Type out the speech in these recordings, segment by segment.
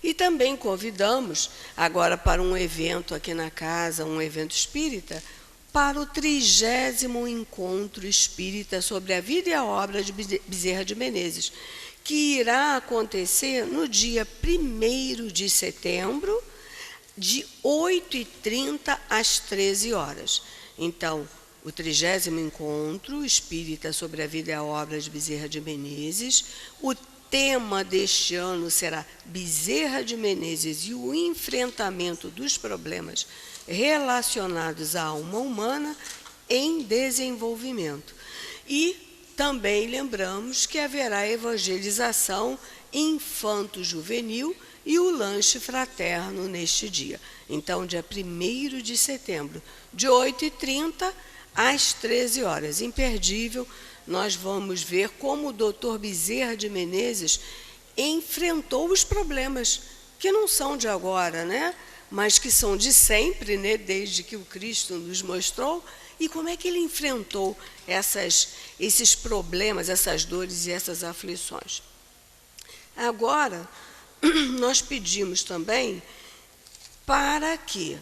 E também convidamos agora para um evento aqui na casa, um evento espírita, para o 30º Encontro Espírita sobre a vida e a obra de Bezerra de Menezes, que irá acontecer no dia 1º de setembro, de 8h30 às 13 horas. Então, o 30º Encontro Espírita sobre a vida e a obra de Bezerra de Menezes. O tema deste ano será Bezerra de Menezes e o enfrentamento dos problemas relacionados à alma humana em desenvolvimento. E também lembramos que haverá evangelização infanto-juvenil e o lanche fraterno neste dia. Então, dia 1º de setembro, de 8h30 às 13 horas. Imperdível, nós vamos ver como o doutor Bezerra de Menezes enfrentou os problemas, que não são de agora, né? Mas que são de sempre, né? Desde que o Cristo nos mostrou, e como é que ele enfrentou esses problemas, essas dores e essas aflições. Agora, nós pedimos também para que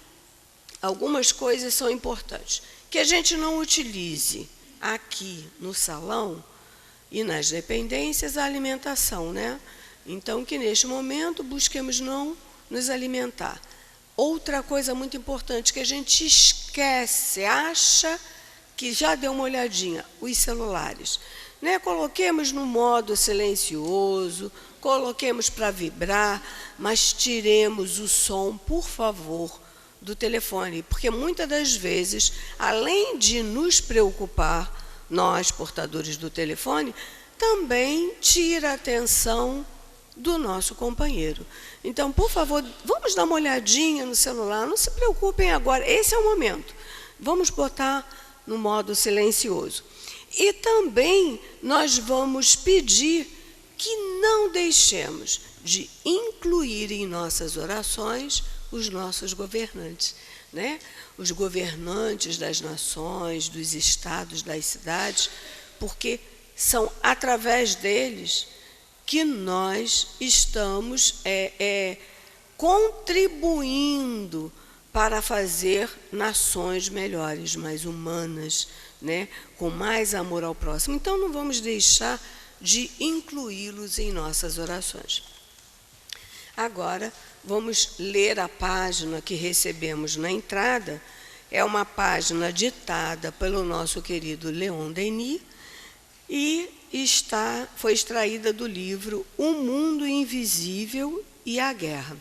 algumas coisas são importantes, que a gente não utilize aqui no salão e nas dependências a alimentação, né? Então, que neste momento busquemos não nos alimentar. Outra coisa muito importante que a gente esquece, acha que já deu uma olhadinha, os celulares, né? Coloquemos no modo silencioso, coloquemos para vibrar, mas tiremos o som, por favor, do telefone, porque muitas das vezes, além de nos preocupar, nós, portadores do telefone, também tira a atenção do nosso companheiro. Então, por favor, vamos dar uma olhadinha no celular, não se preocupem agora, esse é o momento. Vamos botar no modo silencioso. E também nós vamos pedir que não deixemos de incluir em nossas orações os nossos governantes, né? Os governantes das nações, dos estados, das cidades, porque são através deles que nós estamos contribuindo para fazer nações melhores, mais humanas, né? Com mais amor ao próximo. Então, não vamos deixar de incluí-los em nossas orações. Agora, vamos ler a página que recebemos na entrada. É uma página ditada pelo nosso querido Leon Denis e foi extraída do livro O Mundo Invisível e a Guerra.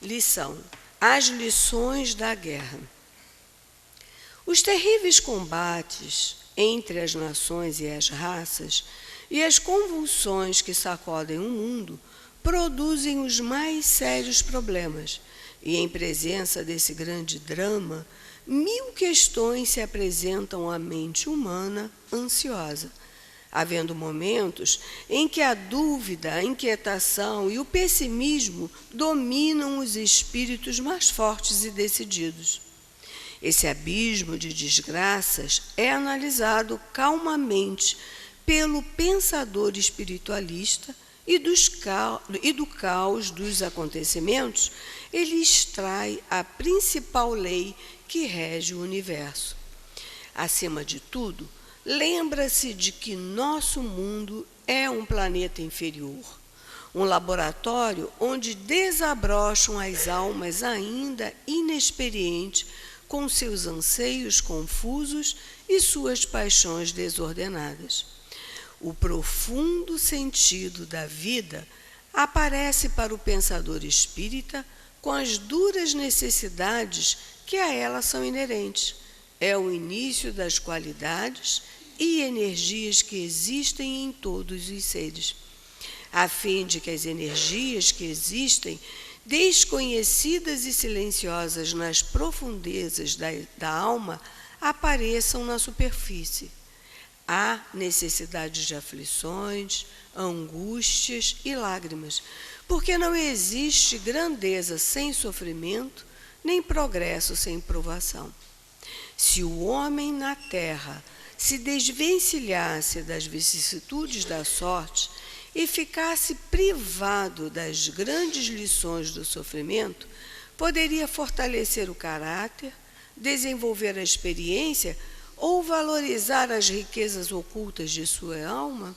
Lição: As lições da guerra. Os terríveis combates entre as nações e as raças e as convulsões que sacodem o mundo produzem os mais sérios problemas, e em presença desse grande drama, 1000 questões se apresentam à mente humana ansiosa, havendo momentos em que a dúvida, a inquietação e o pessimismo dominam os espíritos mais fortes e decididos. Esse abismo de desgraças é analisado calmamente pelo pensador espiritualista e do caos dos acontecimentos, ele extrai a principal lei que rege o universo. Acima de tudo, lembra-se de que nosso mundo é um planeta inferior, um laboratório onde desabrocham as almas ainda inexperientes com seus anseios confusos e suas paixões desordenadas. O profundo sentido da vida aparece para o pensador espírita com as duras necessidades que a ela são inerentes. É o início das qualidades e energias que existem em todos os seres, a fim de que as energias que existem, desconhecidas e silenciosas nas profundezas da alma, apareçam na superfície. Há necessidade de aflições, angústias e lágrimas, porque não existe grandeza sem sofrimento, nem progresso sem provação. Se o homem na terra se desvencilhasse das vicissitudes da sorte, e ficasse privado das grandes lições do sofrimento, poderia fortalecer o caráter, desenvolver a experiência ou valorizar as riquezas ocultas de sua alma?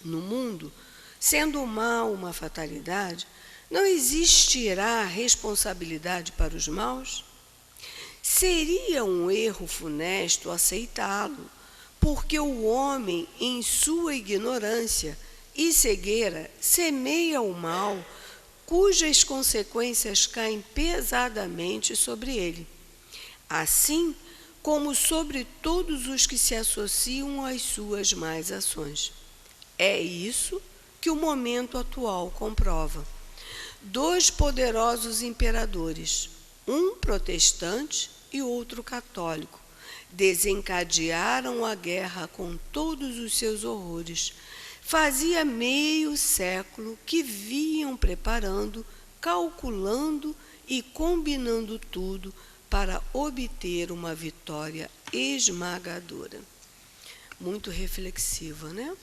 No mundo, sendo o mal uma fatalidade, não existirá responsabilidade para os maus? Seria um erro funesto aceitá-lo, porque o homem, em sua ignorância e cegueira, semeia o mal, cujas consequências caem pesadamente sobre ele, assim como sobre todos os que se associam às suas más ações. É isso que o momento atual comprova. 2 poderosos imperadores, um protestante e outro católico, desencadearam a guerra com todos os seus horrores. Fazia meio século que vinham preparando, calculando e combinando tudo para obter uma vitória esmagadora. Muito reflexiva, né?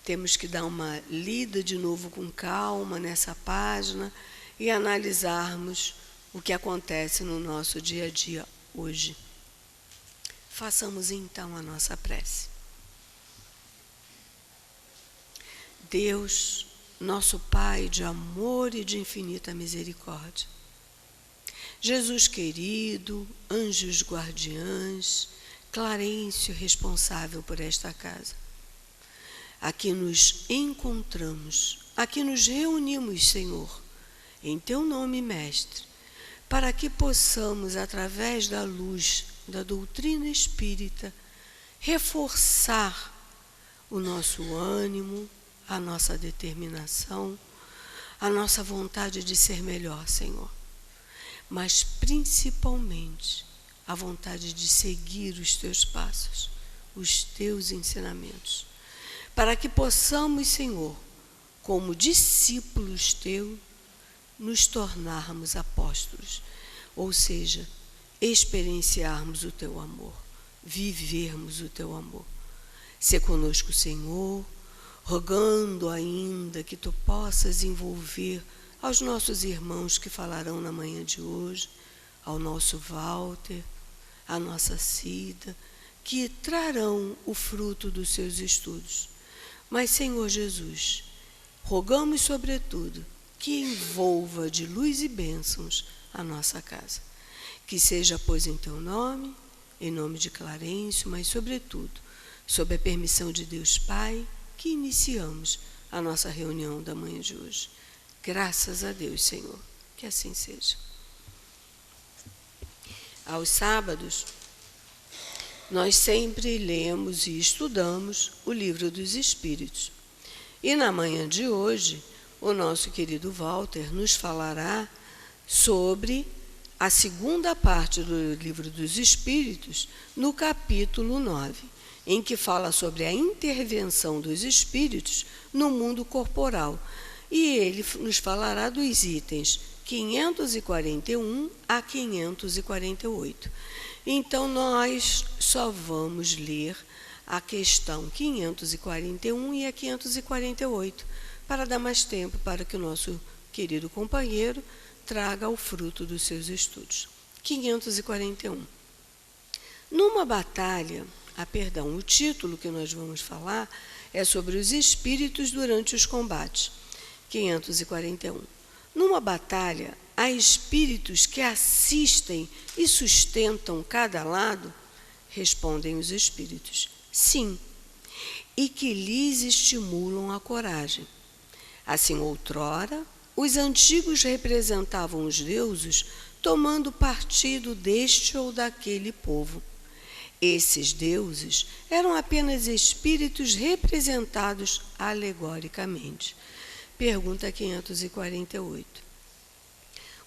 Temos que dar uma lida de novo com calma nessa página e analisarmos o que acontece no nosso dia a dia hoje. Façamos então a nossa prece. Deus, nosso Pai de amor e de infinita misericórdia, Jesus querido, anjos guardiães, Clarencio responsável por esta casa, aqui nos encontramos, aqui nos reunimos, Senhor, em Teu nome, Mestre, para que possamos, através da luz da doutrina espírita, reforçar o nosso ânimo, a nossa determinação, a nossa vontade de ser melhor, Senhor, mas principalmente a vontade de seguir os Teus passos, os Teus ensinamentos, para que possamos, Senhor, como discípulos Teus, nos tornarmos apóstolos, ou seja, experienciarmos o Teu amor, vivermos o Teu amor. Sê conosco, Senhor, rogando ainda que Tu possas envolver aos nossos irmãos que falarão na manhã de hoje, ao nosso Walter, à nossa Cida, que trarão o fruto dos seus estudos. Mas, Senhor Jesus, rogamos sobretudo que envolva de luz e bênçãos a nossa casa. Que seja, pois, em Teu nome, em nome de Clarencio, mas sobretudo, sob a permissão de Deus Pai, que iniciamos a nossa reunião da manhã de hoje. Graças a Deus, Senhor, que assim seja. Aos sábados, nós sempre lemos e estudamos o Livro dos Espíritos. E na manhã de hoje, o nosso querido Walter nos falará sobre a segunda parte do Livro dos Espíritos, no capítulo 9, em que fala sobre a intervenção dos espíritos no mundo corporal. E ele nos falará dos itens 541 a 548. Então, nós só vamos ler a questão 541 e a 548, para dar mais tempo para que o nosso querido companheiro traga o fruto dos seus estudos. 541. Numa batalha, o título que nós vamos falar é sobre os espíritos durante os combates. 541. Numa batalha, há espíritos que assistem e sustentam cada lado? Respondem os espíritos, sim, e que lhes estimulam a coragem. Assim, outrora, os antigos representavam os deuses tomando partido deste ou daquele povo. Esses deuses eram apenas espíritos representados alegoricamente. Pergunta 548.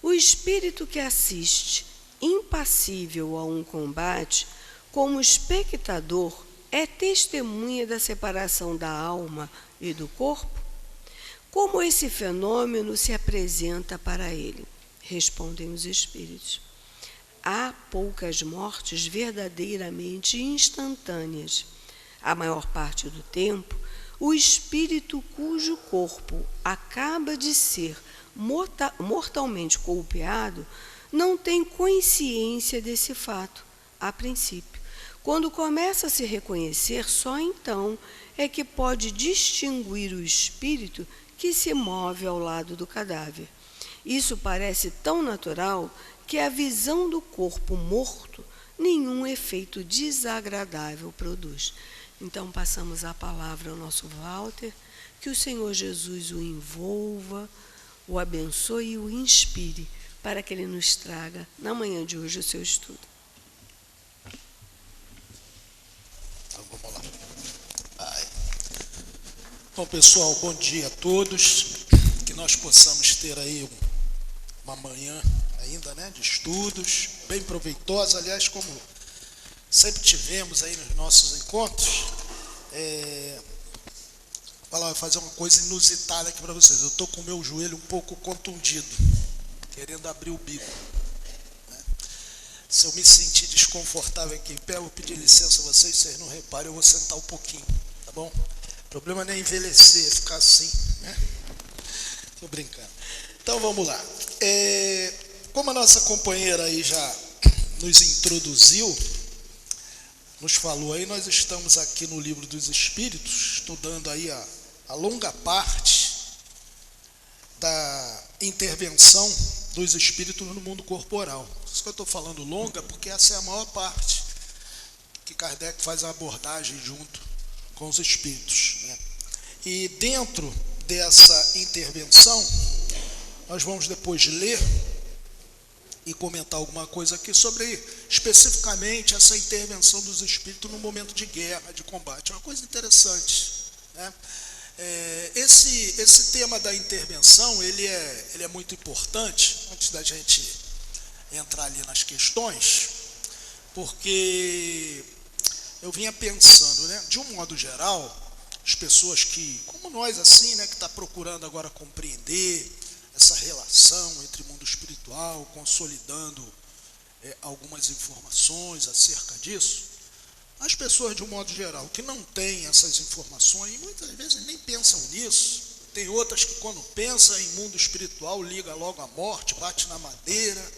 O espírito que assiste, impassível a um combate, como espectador, é testemunha da separação da alma e do corpo? Como esse fenômeno se apresenta para ele? Respondem os espíritos. Há poucas mortes verdadeiramente instantâneas. A maior parte do tempo, o espírito cujo corpo acaba de ser mortalmente golpeado não tem consciência desse fato, a princípio. Quando começa a se reconhecer, só então é que pode distinguir o espírito que se move ao lado do cadáver. Isso parece tão natural que a visão do corpo morto nenhum efeito desagradável produz. Então passamos a palavra ao nosso Walter, que o Senhor Jesus o envolva, o abençoe e o inspire para que ele nos traga na manhã de hoje o seu estudo. Então, vamos lá. Bom, pessoal, bom dia a todos. Que nós possamos ter aí uma manhã ainda, né, de estudos, bem proveitosa, aliás, como sempre tivemos aí nos nossos encontros. Vou fazer uma coisa inusitada aqui para vocês. Eu estou com o meu joelho um pouco contundido, querendo abrir o bico, né? Se eu me sentir desconfortável aqui em pé, eu vou pedir licença a vocês não reparem, eu vou sentar um pouquinho, tá bom? O problema não é envelhecer, é ficar assim, né? Estou brincando. Então vamos lá. Como a nossa companheira aí já nos introduziu, nos falou aí, nós estamos aqui no Livro dos Espíritos, estudando aí a longa parte da intervenção dos espíritos no mundo corporal. Por isso que eu estou falando longa, porque essa é a maior parte que Kardec faz a abordagem junto com os espíritos, né? E dentro dessa intervenção, nós vamos depois ler e comentar alguma coisa aqui sobre especificamente essa intervenção dos espíritos no momento de guerra, de combate. É uma coisa interessante, né? Esse tema da intervenção, ele é muito importante, antes da gente entrar ali nas questões, porque eu vinha pensando, né, de um modo geral, as pessoas que, como nós assim, né, que está procurando agora compreender essa relação entre mundo espiritual, consolidando algumas informações acerca disso, as pessoas, de um modo geral, que não têm essas informações, muitas vezes nem pensam nisso. Tem outras que, quando pensam em mundo espiritual, liga logo à morte, bate na madeira.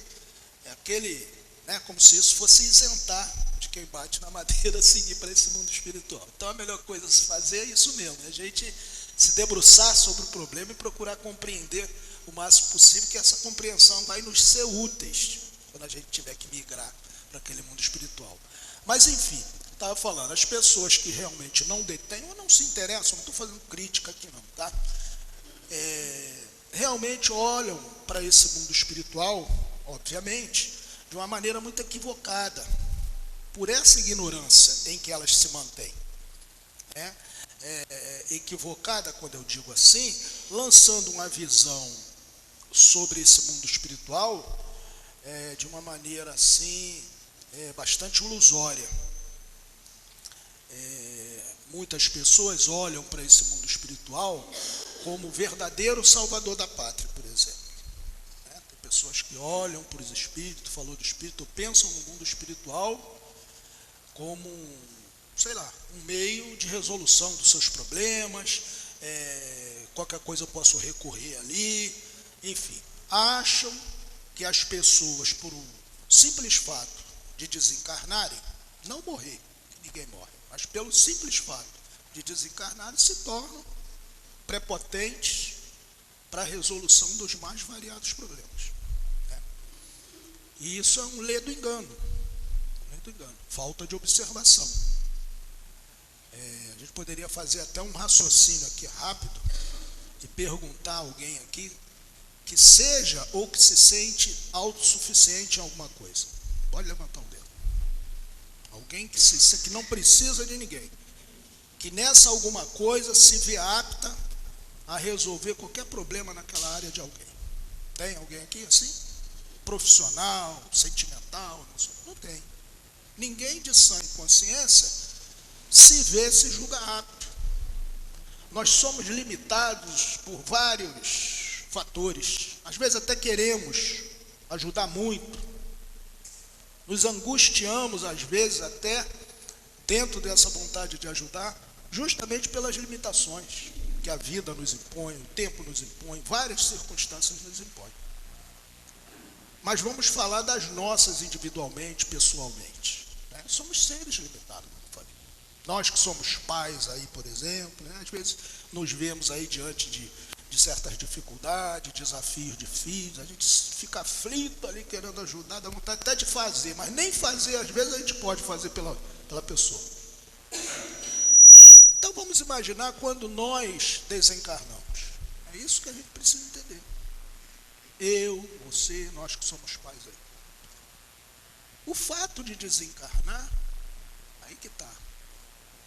É aquele, né, como se isso fosse isentar de quem bate na madeira seguir para esse mundo espiritual. Então, a melhor coisa a se fazer é isso mesmo, a gente se debruçar sobre o problema e procurar compreender o máximo possível, que essa compreensão vai nos ser úteis quando a gente tiver que migrar para aquele mundo espiritual. Mas, enfim, estava falando, as pessoas que realmente não detêm ou não se interessam, não estou fazendo crítica aqui não, tá? Realmente olham para esse mundo espiritual, obviamente, de uma maneira muito equivocada, por essa ignorância em que elas se mantêm, né? Equivocada, quando eu digo assim, lançando uma visão sobre esse mundo espiritual de uma maneira assim bastante ilusória. Muitas pessoas olham para esse mundo espiritual como o verdadeiro salvador da pátria, por exemplo, né? Tem pessoas que olham para os espíritos, falou do espírito, pensam no mundo espiritual como, sei lá, um meio de resolução dos seus problemas, qualquer coisa eu posso recorrer ali, enfim. Acham que as pessoas, por um simples fato de desencarnarem, não morrer, ninguém morre, mas pelo simples fato de desencarnarem, se tornam prepotentes para a resolução dos mais variados problemas, né? E isso é um ledo engano, falta de observação. A gente poderia fazer até um raciocínio aqui rápido e perguntar a alguém aqui que seja ou que se sente autossuficiente em alguma coisa. Pode levantar o dedo. Alguém que não precisa de ninguém, que nessa alguma coisa se vê apta a resolver qualquer problema naquela área de alguém. Tem alguém aqui assim? Profissional, sentimental? Não tem. Ninguém de sã consciência se julga apto. Nós somos limitados por vários fatores. Às vezes até queremos ajudar muito. Nos angustiamos, às vezes, até dentro dessa vontade de ajudar, justamente pelas limitações que a vida nos impõe, o tempo nos impõe, várias circunstâncias nos impõem. Mas vamos falar das nossas individualmente, pessoalmente, né? Somos seres limitados, como eu falei. Nós que somos pais aí, por exemplo, né? Às vezes nos vemos aí diante de certas dificuldades, desafios de filhos, a gente fica aflito ali querendo ajudar, dá vontade até de fazer, mas nem fazer, às vezes a gente pode fazer pela pessoa. Então vamos imaginar quando nós desencarnamos. É isso que a gente precisa entender. Eu, você, nós que somos pais aí. O fato de desencarnar, aí que está,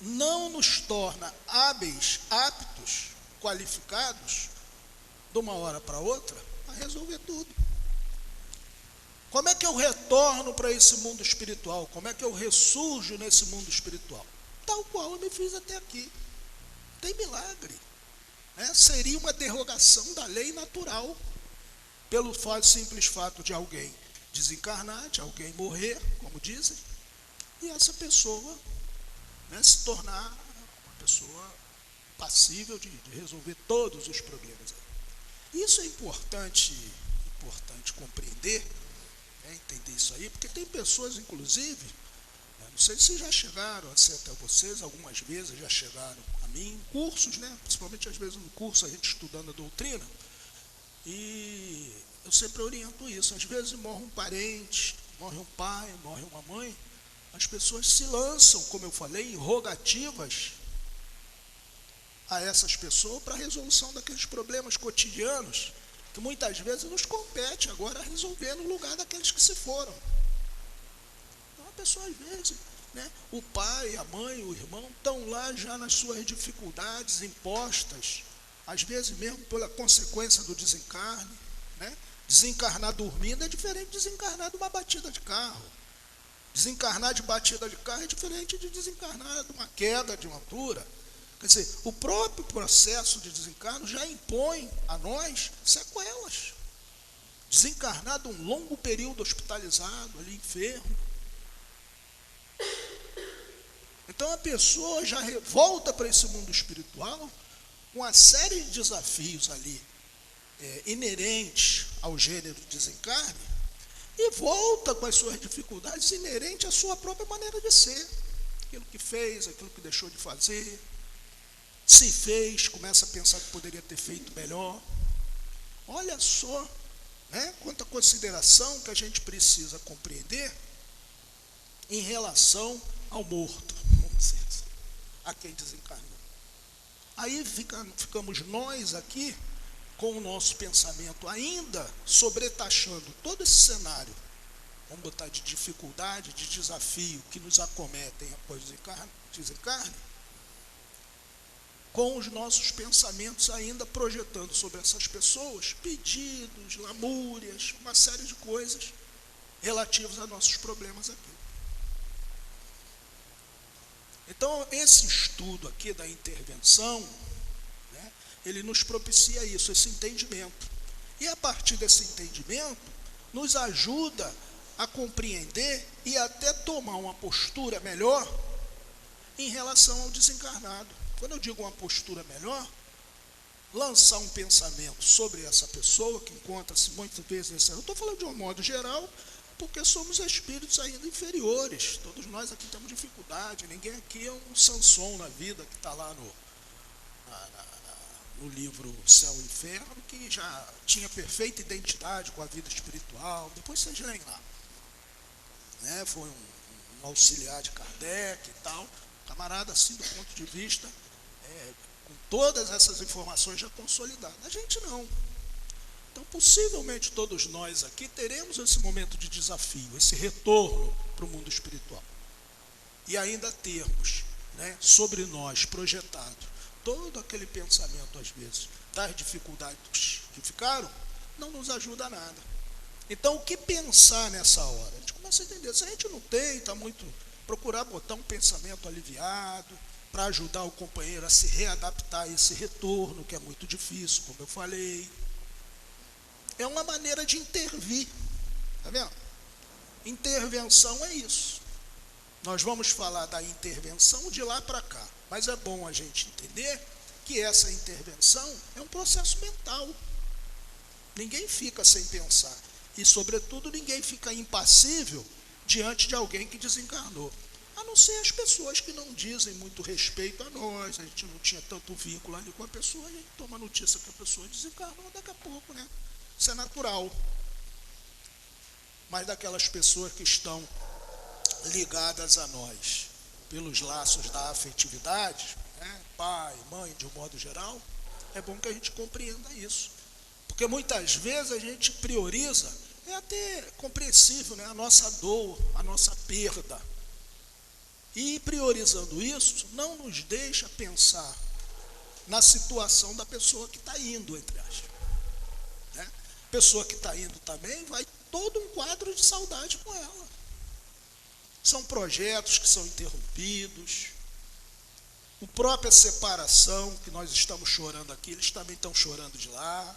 não nos torna hábeis, aptos, qualificados, de uma hora para outra, a resolver tudo. Como é que eu retorno para esse mundo espiritual? Como é que eu ressurjo nesse mundo espiritual? Tal qual eu me fiz até aqui. Tem milagre, né? Seria uma derrogação da lei natural, pelo simples fato de alguém desencarnar, de alguém morrer, como dizem, e essa pessoa, né, se tornar uma pessoa passível de resolver todos os problemas. Isso é importante compreender, né, entender isso aí, porque tem pessoas, inclusive, né, não sei se já chegaram a ser até vocês, algumas vezes já chegaram a mim, em cursos, né, principalmente às vezes no curso, a gente estudando a doutrina, e eu sempre oriento isso. Às vezes morre um parente, morre um pai, morre uma mãe, as pessoas se lançam, como eu falei, em rogativas a essas pessoas para a resolução daqueles problemas cotidianos que muitas vezes nos compete agora a resolver no lugar daqueles que se foram. Então a pessoa às vezes, né, o pai, a mãe, o irmão estão lá já nas suas dificuldades impostas, às vezes mesmo pela consequência do desencarne, né? Desencarnar dormindo é diferente de desencarnar de uma batida de carro. Desencarnar de batida de carro é diferente de desencarnar de uma queda de uma altura. Quer dizer, o próprio processo de desencarno já impõe a nós sequelas. Desencarnar de um longo período hospitalizado, ali enfermo. Então a pessoa já volta para esse mundo espiritual com uma série de desafios ali inerentes ao gênero de desencarne e volta com as suas dificuldades inerentes à sua própria maneira de ser. Aquilo que fez, aquilo que deixou de fazer. Se fez, começa a pensar que poderia ter feito melhor. Olha só, né, quanta consideração que a gente precisa compreender em relação ao morto, vamos dizer assim, a quem desencarnou. Aí ficamos nós aqui com o nosso pensamento ainda sobretaxando todo esse cenário, vamos botar de dificuldade, de desafio que nos acometem após o desencarne, com os nossos pensamentos ainda projetando sobre essas pessoas pedidos, lamúrias, uma série de coisas relativas a nossos problemas aqui. Então, esse estudo aqui da intervenção, né, ele nos propicia isso, esse entendimento. E a partir desse entendimento, nos ajuda a compreender e até tomar uma postura melhor em relação ao desencarnado. Quando eu digo uma postura melhor, lançar um pensamento sobre essa pessoa que encontra-se muitas vezes nesse... Eu estou falando de um modo geral, porque somos espíritos ainda inferiores. Todos nós aqui temos dificuldade. Ninguém aqui é um Sansão na vida que está lá no livro Céu e Inferno, que já tinha perfeita identidade com a vida espiritual. Depois vocês leem lá. Né? Foi um auxiliar de Kardec e tal. Camarada, assim, do ponto de vista, com todas essas informações já consolidadas. A gente não. Então, possivelmente, todos nós aqui teremos esse momento de desafio, esse retorno para o mundo espiritual. E ainda termos, né, sobre nós projetado todo aquele pensamento, às vezes, das dificuldades que ficaram, não nos ajuda a nada. Então, o que pensar nessa hora? A gente começa a entender. Se a gente não tem, está muito... Procurar botar um pensamento aliviado, para ajudar o companheiro a se readaptar a esse retorno, que é muito difícil, como eu falei. É uma maneira de intervir, tá vendo? Intervenção é isso. Nós vamos falar da intervenção de lá para cá. Mas é bom a gente entender que essa intervenção é um processo mental. Ninguém fica sem pensar. E, sobretudo, ninguém fica impassível diante de alguém que desencarnou. A não ser as pessoas que não dizem muito respeito a nós. A gente não tinha tanto vínculo ali com a pessoa, a gente toma notícia que a pessoa desencarnou daqui a pouco, né? Isso é natural. Mas daquelas pessoas que estão ligadas a nós pelos laços da afetividade, né? Pai, mãe, de um modo geral, é bom que a gente compreenda isso. Porque muitas vezes a gente prioriza, é até compreensível, né? A nossa dor, a nossa perda. E priorizando isso, não nos deixa pensar na situação da pessoa que está indo, entre aspas. Né? A pessoa que está indo também vai todo um quadro de saudade com ela. São projetos que são interrompidos. A própria separação que nós estamos chorando aqui, eles também estão chorando de lá.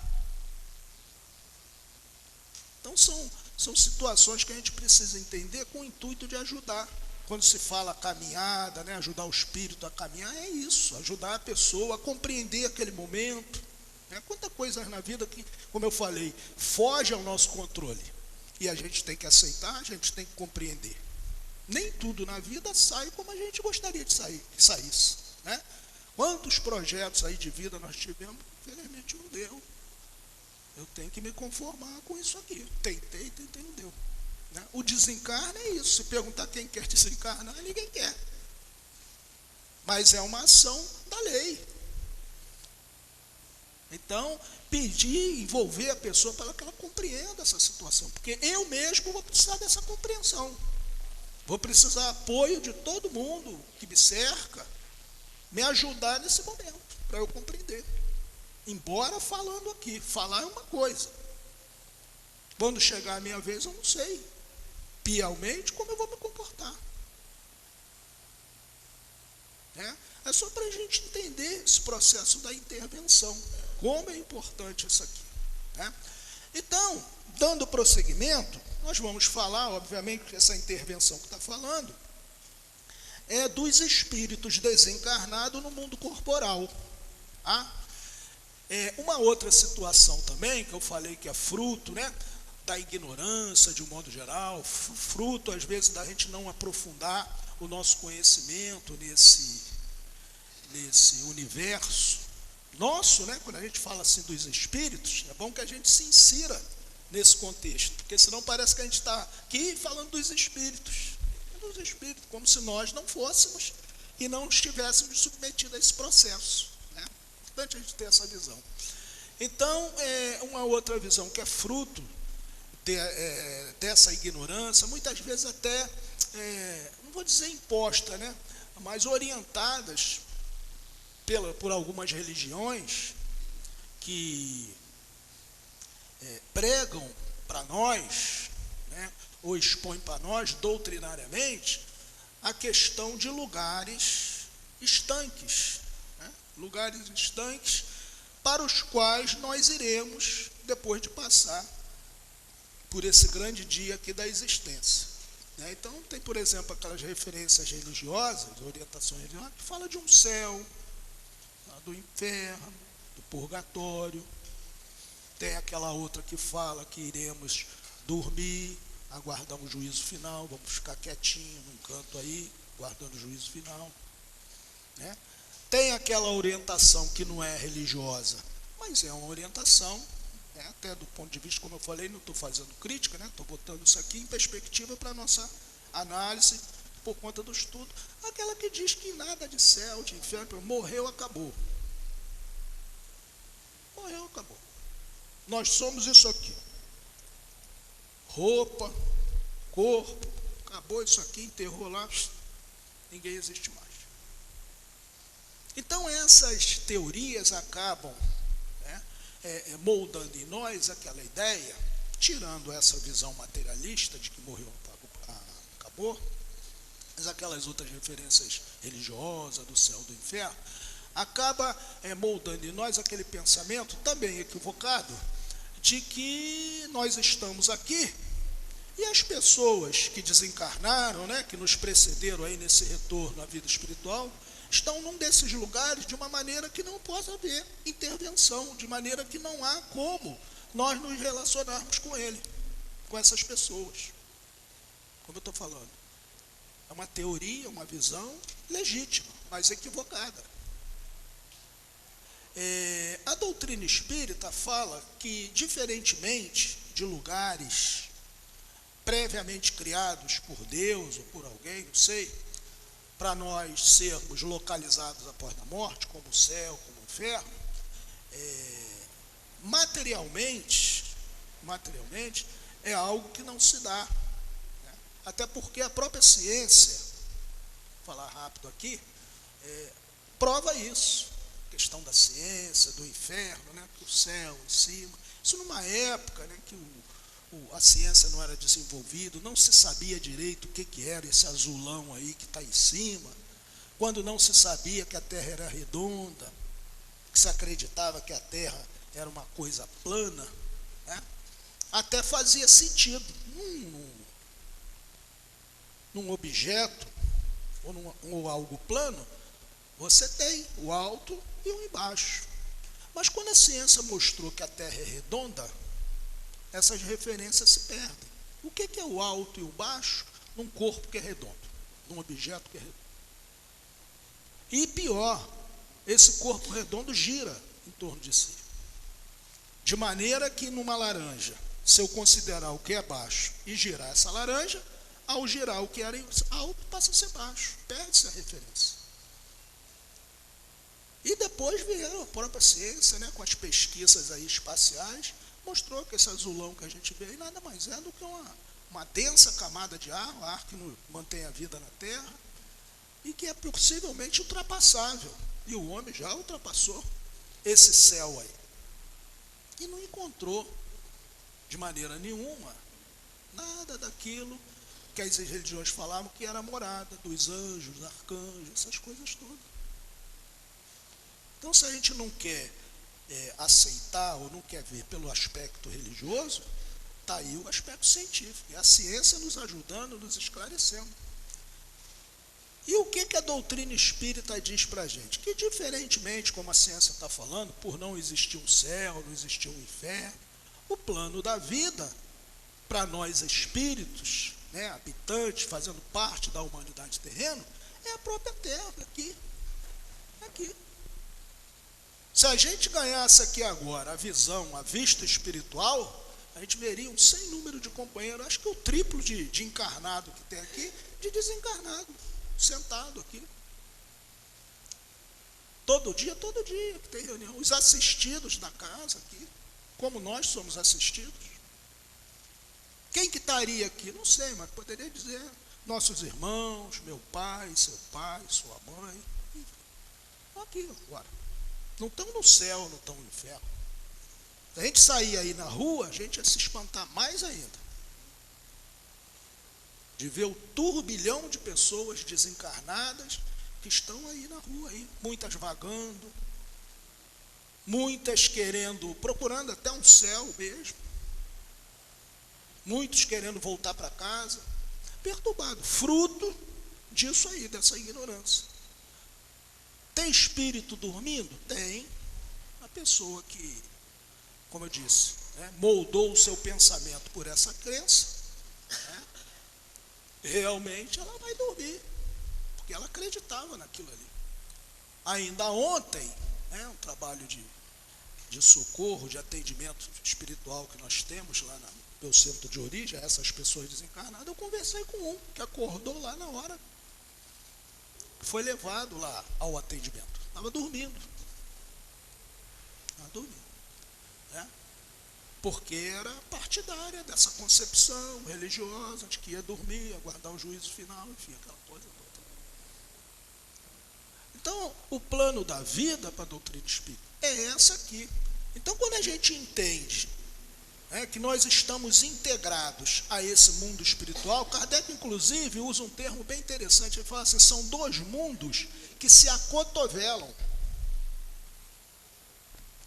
Então são situações que a gente precisa entender com o intuito de ajudar. Quando se fala caminhada, né, ajudar o espírito a caminhar, é isso, ajudar a pessoa a compreender aquele momento. Né? Quantas coisas na vida que, como eu falei, foge ao nosso controle. E a gente tem que aceitar, a gente tem que compreender. Nem tudo na vida sai como a gente gostaria que saísse. Né? Quantos projetos aí de vida nós tivemos, infelizmente não deu. Eu tenho que me conformar com isso aqui. Tentei, não deu. Né? O desencarne é isso. Se perguntar quem quer desencarnar, ninguém quer. Mas é uma ação da lei. Então, pedir, envolver a pessoa para que ela compreenda essa situação. Porque eu mesmo vou precisar dessa compreensão. Vou precisar apoio de todo mundo que me cerca, me ajudar nesse momento, para eu compreender. Embora falando aqui, falar é uma coisa. Quando chegar a minha vez, eu não sei, piamente, como eu vou me comportar. É só para a gente entender esse processo da intervenção, como é importante isso aqui. Né? Então, dando prosseguimento, nós vamos falar, obviamente, que essa intervenção que está falando é dos espíritos desencarnados no mundo corporal. Tá? Uma outra situação também, que eu falei que é fruto, né, da ignorância, de um modo geral, fruto, às vezes, da gente não aprofundar o nosso conhecimento nesse universo nosso, né, quando a gente fala assim dos espíritos, é bom que a gente se insira nesse contexto, porque senão parece que a gente está aqui falando dos espíritos, como se nós não fôssemos e não estivéssemos submetidos a esse processo. Né? É importante a gente ter essa visão. Então, uma outra visão que é fruto dessa ignorância, muitas vezes até, não vou dizer imposta, né, mas orientadas por algumas religiões que pregam para nós, né, ou expõem para nós doutrinariamente a questão de lugares estanques, né, lugares estanques para os quais nós iremos depois de passar por esse grande dia aqui da existência. Né? Então, tem, por exemplo, aquelas referências religiosas, orientações religiosas, que fala de um céu, do inferno, do purgatório. Tem aquela outra que fala que iremos dormir, aguardar um juízo final, vamos ficar quietinho num canto aí, guardando o juízo final. Né? Tem aquela orientação que não é religiosa, mas é uma orientação, né, até do ponto de vista, como eu falei, não estou fazendo crítica, né, estou botando isso aqui em perspectiva para a nossa análise, por conta do estudo. Aquela que diz que nada de céu, de inferno, morreu, acabou. Morreu, acabou. Nós somos isso aqui. Roupa, corpo, acabou isso aqui, enterrou lá, ninguém existe mais. Então essas teorias acabam, né, moldando em nós aquela ideia, tirando essa visão materialista de que morreu, acabou, mas aquelas outras referências religiosas do céu, do inferno, acaba moldando em nós aquele pensamento também equivocado de que nós estamos aqui e as pessoas que desencarnaram, né, que nos precederam aí nesse retorno à vida espiritual, estão num desses lugares de uma maneira que não possa haver intervenção, de maneira que não há como nós nos relacionarmos com ele, com essas pessoas. Como eu estou falando, é uma teoria, uma visão legítima, mas equivocada. A doutrina espírita fala que, diferentemente de lugares previamente criados por Deus ou por alguém, não sei, para nós sermos localizados após a morte, como o céu, como o inferno, materialmente é algo que não se dá, né? Até porque a própria ciência, vou falar rápido aqui, prova isso, a questão da ciência, do inferno, né? O céu em cima, isso numa época, né, que a ciência não era desenvolvida, não se sabia direito o que era esse azulão aí que está em cima, quando não se sabia que a Terra era redonda, que se acreditava que a Terra era uma coisa plana, né? Até fazia sentido. Num objeto, ou algo plano, você tem o alto e o embaixo. Mas quando a ciência mostrou que a Terra é redonda, essas referências se perdem. O que é o alto e o baixo num corpo que é redondo, num objeto que é redondo? E pior, esse corpo redondo gira em torno de si. De maneira que numa laranja, se eu considerar o que é baixo e girar essa laranja, ao girar o que era alto passa a ser baixo, perde-se a referência. E depois veio a própria ciência, né, com as pesquisas aí espaciais, mostrou que esse azulão que a gente vê aí nada mais é do que uma densa camada de ar que mantém a vida na Terra, e que é possivelmente ultrapassável. E o homem já ultrapassou esse céu aí. E não encontrou, de maneira nenhuma, nada daquilo que as religiões falavam que era a morada dos anjos, arcanjos, essas coisas todas. Então, se a gente não quer aceitar ou não quer ver pelo aspecto religioso, está aí o aspecto científico, e a ciência nos ajudando, nos esclarecendo. E o que a doutrina espírita diz para a gente? Que, diferentemente, como a ciência está falando, por não existir um céu, não existir um inferno, o plano da vida, para nós espíritos, né, habitantes, fazendo parte da humanidade terrena, é a própria Terra, aqui. Se a gente ganhasse aqui agora a visão, a vista espiritual, a gente veria um sem número de companheiros, acho que o triplo de encarnado que tem aqui, de desencarnado, sentado aqui. Todo dia que tem reunião. Os assistidos da casa aqui, como nós somos assistidos. Quem que estaria aqui? Não sei, mas poderia dizer nossos irmãos, meu pai, seu pai, sua mãe. Estão aqui agora. Não estão no céu, não estão no inferno. Se a gente sair aí na rua, a gente ia se espantar mais ainda. De ver o turbilhão de pessoas desencarnadas que estão aí na rua, aí, muitas vagando, muitas procurando até um céu mesmo, muitos querendo voltar para casa, perturbado, fruto disso aí, dessa ignorância. Tem espírito dormindo? Tem. A pessoa que, como eu disse, né, moldou o seu pensamento por essa crença, né, realmente ela vai dormir, porque ela acreditava naquilo ali. Ainda ontem, né, um trabalho de socorro, de atendimento espiritual que nós temos lá no meu centro de origem, essas pessoas desencarnadas, eu conversei com um que acordou lá na hora, foi levado lá ao atendimento, estava dormindo, né? Porque era partidária dessa concepção religiosa de que ia dormir, aguardar o juízo final, enfim, aquela coisa toda. Então, o plano da vida para a doutrina espírita é essa aqui. Então, quando a gente entende que nós estamos integrados a esse mundo espiritual, Kardec, inclusive, usa um termo bem interessante, ele fala assim, são dois mundos que se acotovelam.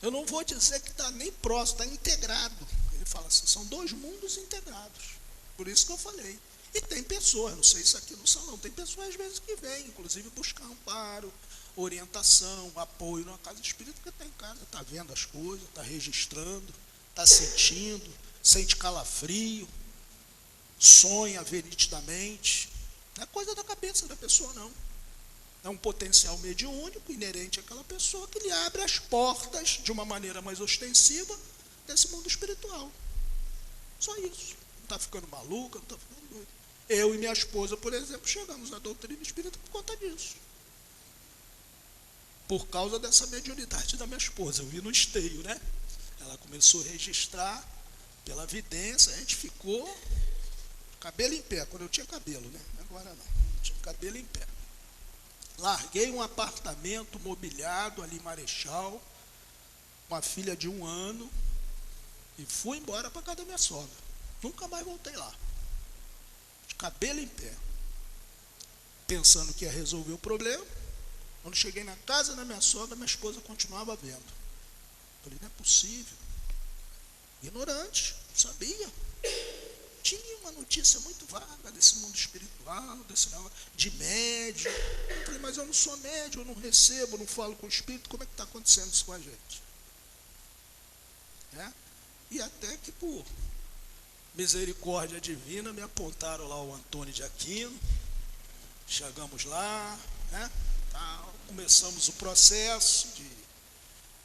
Eu não vou dizer que está nem próximo, está integrado. Ele fala assim, são dois mundos integrados. Por isso que eu falei. E tem pessoas, não sei se aqui no salão, tem pessoas às vezes que vêm, inclusive buscar amparo, orientação, apoio numa casa espírita, porque está em casa, está vendo as coisas, está registrando, está sentindo, sente calafrio, sonha veridicamente. Não é coisa da cabeça da pessoa, não. É um potencial mediúnico inerente àquela pessoa que lhe abre as portas de uma maneira mais ostensiva desse mundo espiritual. Só isso. Não está ficando maluca, não está ficando doida. Eu e minha esposa, por exemplo, chegamos na doutrina espírita por conta disso. Por causa dessa mediunidade da minha esposa. Eu vi no esteio, né? Ela começou a registrar pela vidência, a gente ficou cabelo em pé, quando eu tinha cabelo, né? Agora não, tinha cabelo em pé. Larguei um apartamento mobiliado ali em Marechal, com a filha de 1 ano, e fui embora para casa da minha sogra. Nunca mais voltei lá. De cabelo em pé. Pensando que ia resolver o problema. Quando cheguei na casa da minha sogra, minha esposa continuava vendo. Falei, não é possível. Ignorante, não sabia. Tinha uma notícia muito vaga desse mundo espiritual, desse negócio de médium. Falei, mas eu não sou médium, eu não recebo, não falo com o espírito, como é que está acontecendo isso com a gente? E até que por misericórdia divina me apontaram lá o Antônio de Aquino, chegamos lá, né? Começamos o processo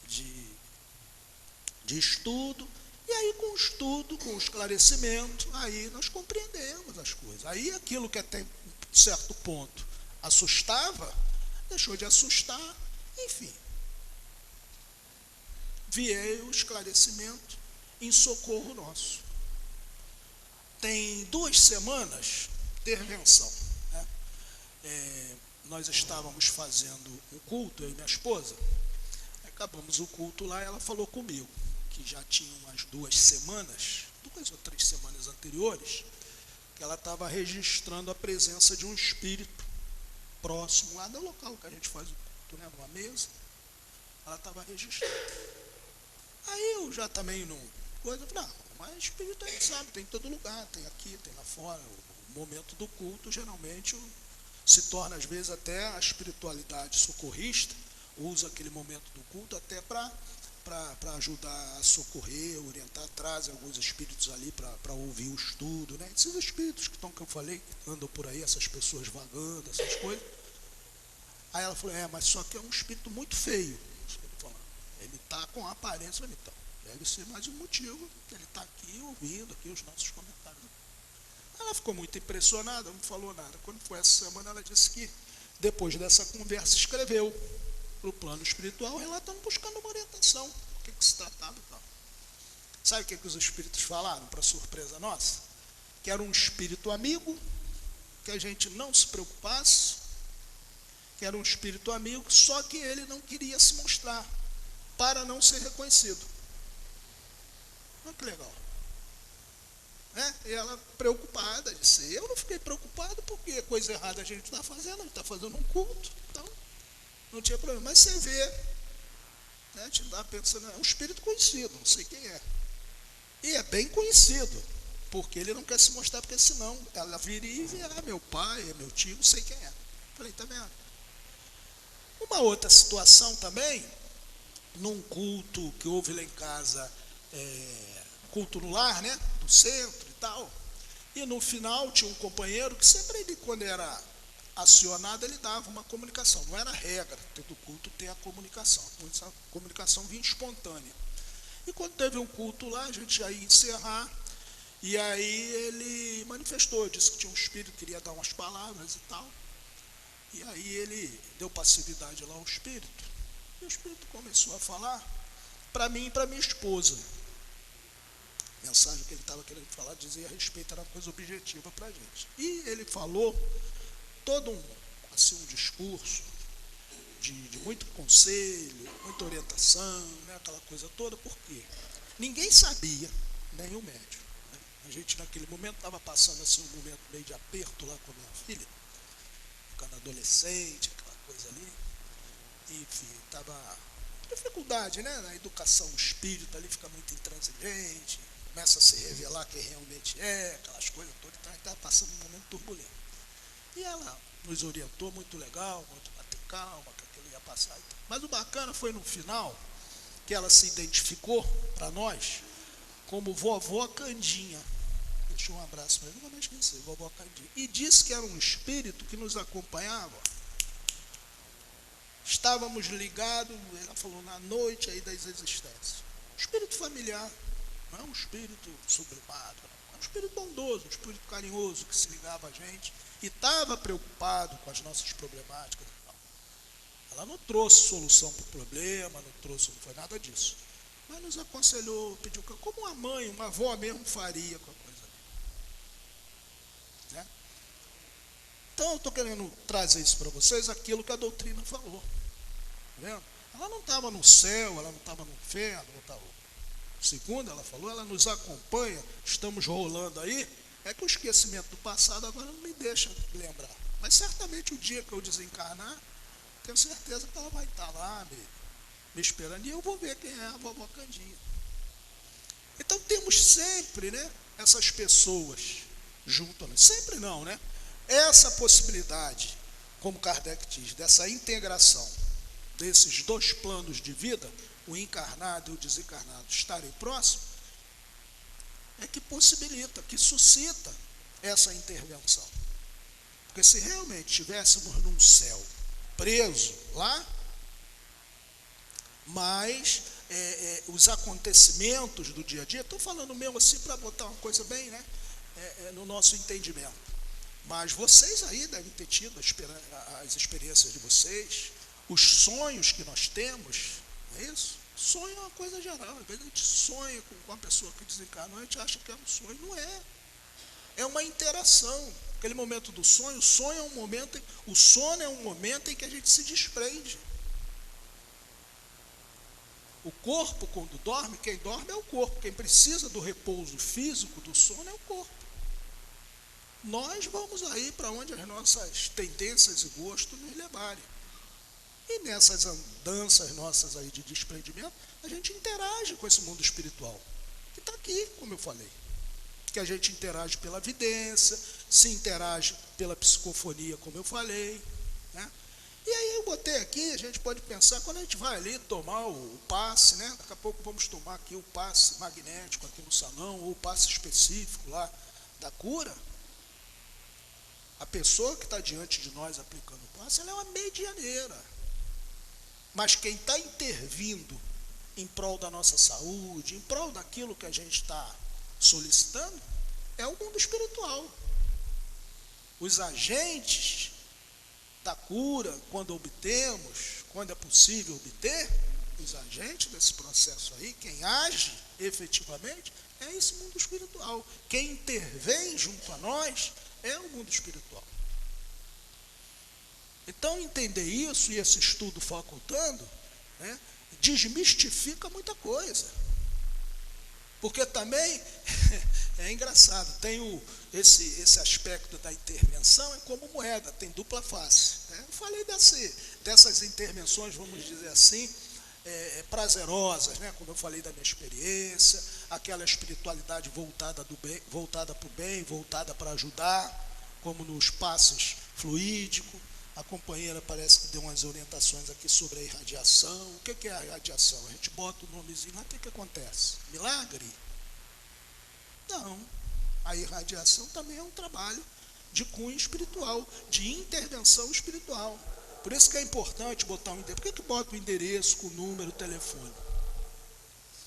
de estudo. E aí, com o estudo, com o esclarecimento, aí nós compreendemos as coisas. Aí aquilo que até um certo ponto assustava, deixou de assustar, enfim. Veio o esclarecimento em socorro nosso. Tem 2 semanas, intervenção. Né? Nós estávamos fazendo um culto, eu e minha esposa. Acabamos o culto lá e ela falou comigo que já tinha umas 2 semanas, 2 ou 3 semanas anteriores, que ela estava registrando a presença de um espírito próximo lá do local que a gente faz o culto, né, numa mesa. Ela estava registrando. Aí eu já também não falei, mas espírito a gente sabe, tem em todo lugar, tem aqui, tem lá fora. O momento do culto geralmente se torna às vezes até a espiritualidade socorrista, usa aquele momento do culto até para ajudar a socorrer, orientar, traz alguns espíritos ali para ouvir o estudo, né? Esses espíritos que eu falei, andam por aí, essas pessoas vagando, essas coisas. Aí ela falou, mas só que é um espírito muito feio. Ele está com a aparência, então, deve ser mais um motivo, ele está aqui ouvindo aqui os nossos comentários. Ela ficou muito impressionada, não falou nada. Quando foi essa semana, ela disse que depois dessa conversa escreveu para o plano espiritual, relatando, buscando uma orientação, o que se tratava e tal. Sabe o que os espíritos falaram, para surpresa nossa? Que era um espírito amigo, que a gente não se preocupasse, que era um espírito amigo, só que ele não queria se mostrar, para não ser reconhecido. Olha que legal. E ela preocupada, disse, eu não fiquei preocupado, porque coisa errada a gente está fazendo, a gente está fazendo um culto, então não tinha problema. Mas você vê, né, a gente está pensando, é um espírito conhecido, não sei quem é. E é bem conhecido, porque ele não quer se mostrar, porque senão ela viria e verá, meu pai, é meu tio, não sei quem é. Falei, tá vendo? Uma outra situação também, num culto que houve lá em casa, culto no lar, né, do centro e tal, e no final tinha um companheiro que sempre ele, quando era acionado, ele dava uma comunicação, não era regra, todo culto tem a comunicação vinha espontânea. E quando teve um culto lá, a gente já ia encerrar, e aí ele manifestou, disse que tinha um espírito, queria dar umas palavras e tal, e aí ele deu passividade lá ao espírito, e o espírito começou a falar para mim e para minha esposa. A mensagem que ele estava querendo falar dizia a respeito, era uma coisa objetiva para a gente. E ele falou todo um discurso de muito conselho, muita orientação, né, aquela coisa toda, porque ninguém sabia, nem o médium. Né? A gente naquele momento estava passando assim, um momento meio de aperto lá com a minha filha, ficando adolescente, aquela coisa ali. Enfim, estava dificuldade, né? Na educação espírita ali fica muito intransigente, começa a se revelar quem realmente é, aquelas coisas todas, então a gente estava passando um momento turbulento. E ela nos orientou, muito legal, muito bater calma, que aquilo ia passar. Mas o bacana foi no final, que ela se identificou para nós como vovó Candinha. Deixou um abraço para ele, nunca mais esqueci, vovó Candinha. E disse que era um espírito que nos acompanhava. Estávamos ligados, ela falou, na noite aí das existências. Espírito familiar, não é um espírito sublimado, é um espírito bondoso, um espírito carinhoso que se ligava a gente e estava preocupado com as nossas problemáticas. Ela não trouxe solução para o problema, não foi nada disso. Mas nos aconselhou, pediu, como uma mãe, uma avó mesmo faria com a coisa ali. Né? Então eu estou querendo trazer isso para vocês, aquilo que a doutrina falou. Tá vendo? Ela não estava no céu, ela não estava no inferno, não estava. Segundo ela falou, ela nos acompanha, estamos rolando aí, é que o esquecimento do passado agora não me deixa lembrar. Mas certamente o dia que eu desencarnar, tenho certeza que ela vai estar lá me esperando e eu vou ver quem é a vovó Candinha. Então temos sempre, né, essas pessoas junto a nós. Sempre não, né? Essa possibilidade, como Kardec diz, dessa integração desses dois planos de vida, o encarnado e o desencarnado estarem próximos, é que possibilita, que suscita essa intervenção. Porque se realmente estivéssemos num céu preso lá, mas os acontecimentos do dia a dia, estou falando mesmo assim para botar uma coisa bem, né, no nosso entendimento. Mas vocês aí devem ter tido as experiências de vocês, os sonhos que nós temos, não é isso? Sonho é uma coisa geral, às vezes a gente sonha com uma pessoa que desencarnou, a gente acha que é um sonho, não é. É uma interação. Aquele momento do sonho, o sono é um momento em que a gente se desprende. O corpo, quando dorme, quem dorme é o corpo, quem precisa do repouso físico do sono é o corpo. Nós vamos aí para onde as nossas tendências e gostos nos levarem. E nessas andanças nossas aí de desprendimento, a gente interage com esse mundo espiritual, que está aqui, como eu falei. Que a gente interage pela vidência, se interage pela psicofonia, como eu falei. Né? E aí eu botei aqui, a gente pode pensar, quando a gente vai ali tomar o passe, né? Daqui a pouco vamos tomar aqui o passe magnético aqui no salão, ou o passe específico lá da cura. A pessoa que está diante de nós aplicando o passe, ela é uma medianeira. Mas quem está intervindo em prol da nossa saúde, em prol daquilo que a gente está solicitando, é o mundo espiritual. Os agentes da cura, quando obtemos, quando é possível obter, os agentes desse processo aí, quem age efetivamente, é esse mundo espiritual. Quem intervém junto a nós é o mundo espiritual. Então, entender isso e esse estudo facultando, né, desmistifica muita coisa. Porque também, é engraçado, tem esse aspecto da intervenção, é como moeda, tem dupla face. Né? Eu falei dessas intervenções, vamos dizer assim, prazerosas, né? Como eu falei da minha experiência, aquela espiritualidade voltada para o bem, voltada para ajudar, como nos passes fluídicos. A companheira parece que deu umas orientações aqui sobre a irradiação. O que é a irradiação? A gente bota o nomezinho lá, o que acontece? Milagre? Não. A irradiação também é um trabalho de cunho espiritual, de intervenção espiritual. Por isso que é importante botar um endereço. Por que bota o endereço com o número, o telefone?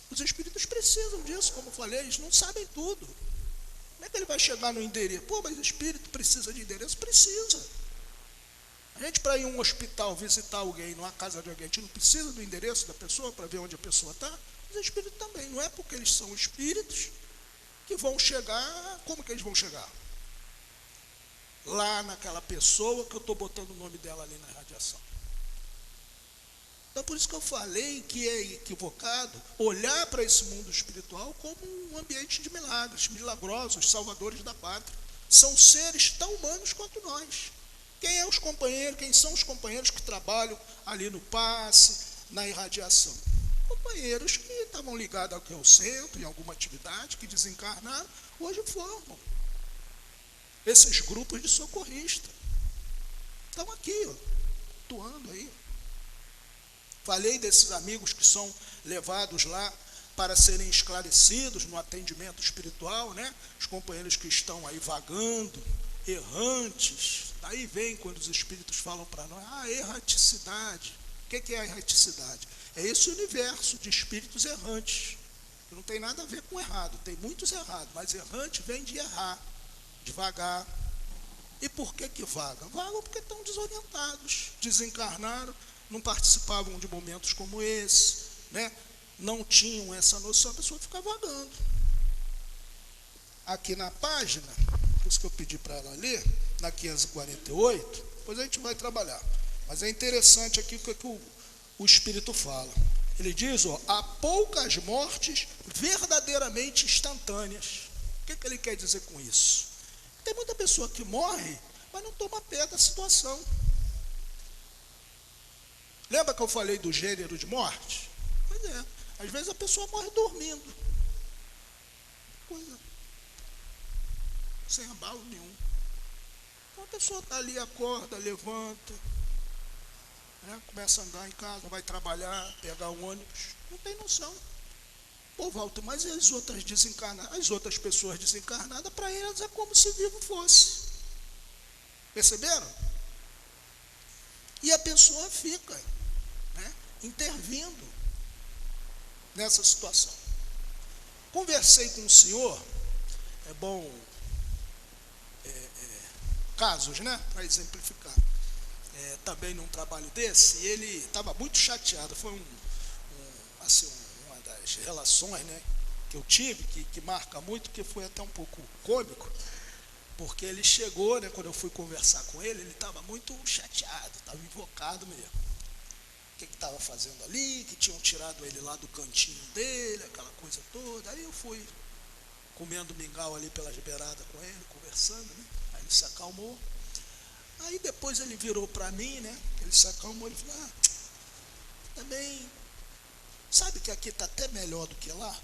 Os espíritos precisam disso, como eu falei, eles não sabem tudo. Como é que ele vai chegar no endereço? Pô, mas o espírito precisa de endereço? Precisa. A gente, para ir a um hospital visitar alguém, numa casa de alguém, a gente não precisa do endereço da pessoa para ver onde a pessoa está? Os espíritos também. Não é porque eles são espíritos que vão chegar. Como que eles vão chegar? Lá naquela pessoa que eu estou botando o nome dela ali na radiação. Então, por isso que eu falei que é equivocado olhar para esse mundo espiritual como um ambiente de milagres, milagrosos, salvadores da pátria. São seres tão humanos quanto nós. Quem são os companheiros que trabalham ali no passe, na irradiação? companheiros que estavam ligados aqui ao centro, em alguma atividade, que desencarnaram, hoje formam esses grupos de socorristas. Estão aqui, ó, atuando aí. Falei desses amigos que são levados lá para serem esclarecidos no atendimento espiritual, né? Os companheiros que estão aí vagando, errantes. Daí vem quando os espíritos falam para nós, erraticidade. O que é a erraticidade? É esse universo de espíritos errantes. Que não tem nada a ver com errado, tem muitos errados, mas errante vem de errar, de vagar. E por que vagam? Vagam porque estão desorientados, desencarnaram, não participavam de momentos como esse, né? Não tinham essa noção, a pessoa fica vagando. Aqui na página, por isso que eu pedi para ela ler, na 548, depois a gente vai trabalhar. Mas é interessante aqui o que o Espírito fala. Ele diz, ó, há poucas mortes verdadeiramente instantâneas. O que ele quer dizer com isso? Tem muita pessoa que morre, mas não toma pé da situação. Lembra que eu falei do gênero de morte? Pois é, às vezes a pessoa morre dormindo. Coisa sem abalo nenhum. Então a pessoa está ali, acorda, levanta, né, começa a andar em casa, vai trabalhar, pegar um ônibus, não tem noção. Pô, Walter, mas as outras desencarnadas, as outras pessoas desencarnadas, para elas é como se vivo fosse. Perceberam? E a pessoa fica, né, intervindo nessa situação. Conversei com o senhor, é bom, casos, né, para exemplificar, também num trabalho desse, e ele estava muito chateado. Foi uma das relações, né, que eu tive, que marca muito, que foi até um pouco cômico, porque ele chegou, né, quando eu fui conversar com ele estava muito chateado, estava invocado mesmo. O que estava fazendo ali, que tinham tirado ele lá do cantinho dele, aquela coisa toda. Aí eu fui comendo mingau ali pelas beiradas com ele, conversando, né? Aí ele se acalmou. Aí depois ele virou para mim, né? Ele se acalmou e falou, também, sabe que aqui está até melhor do que lá?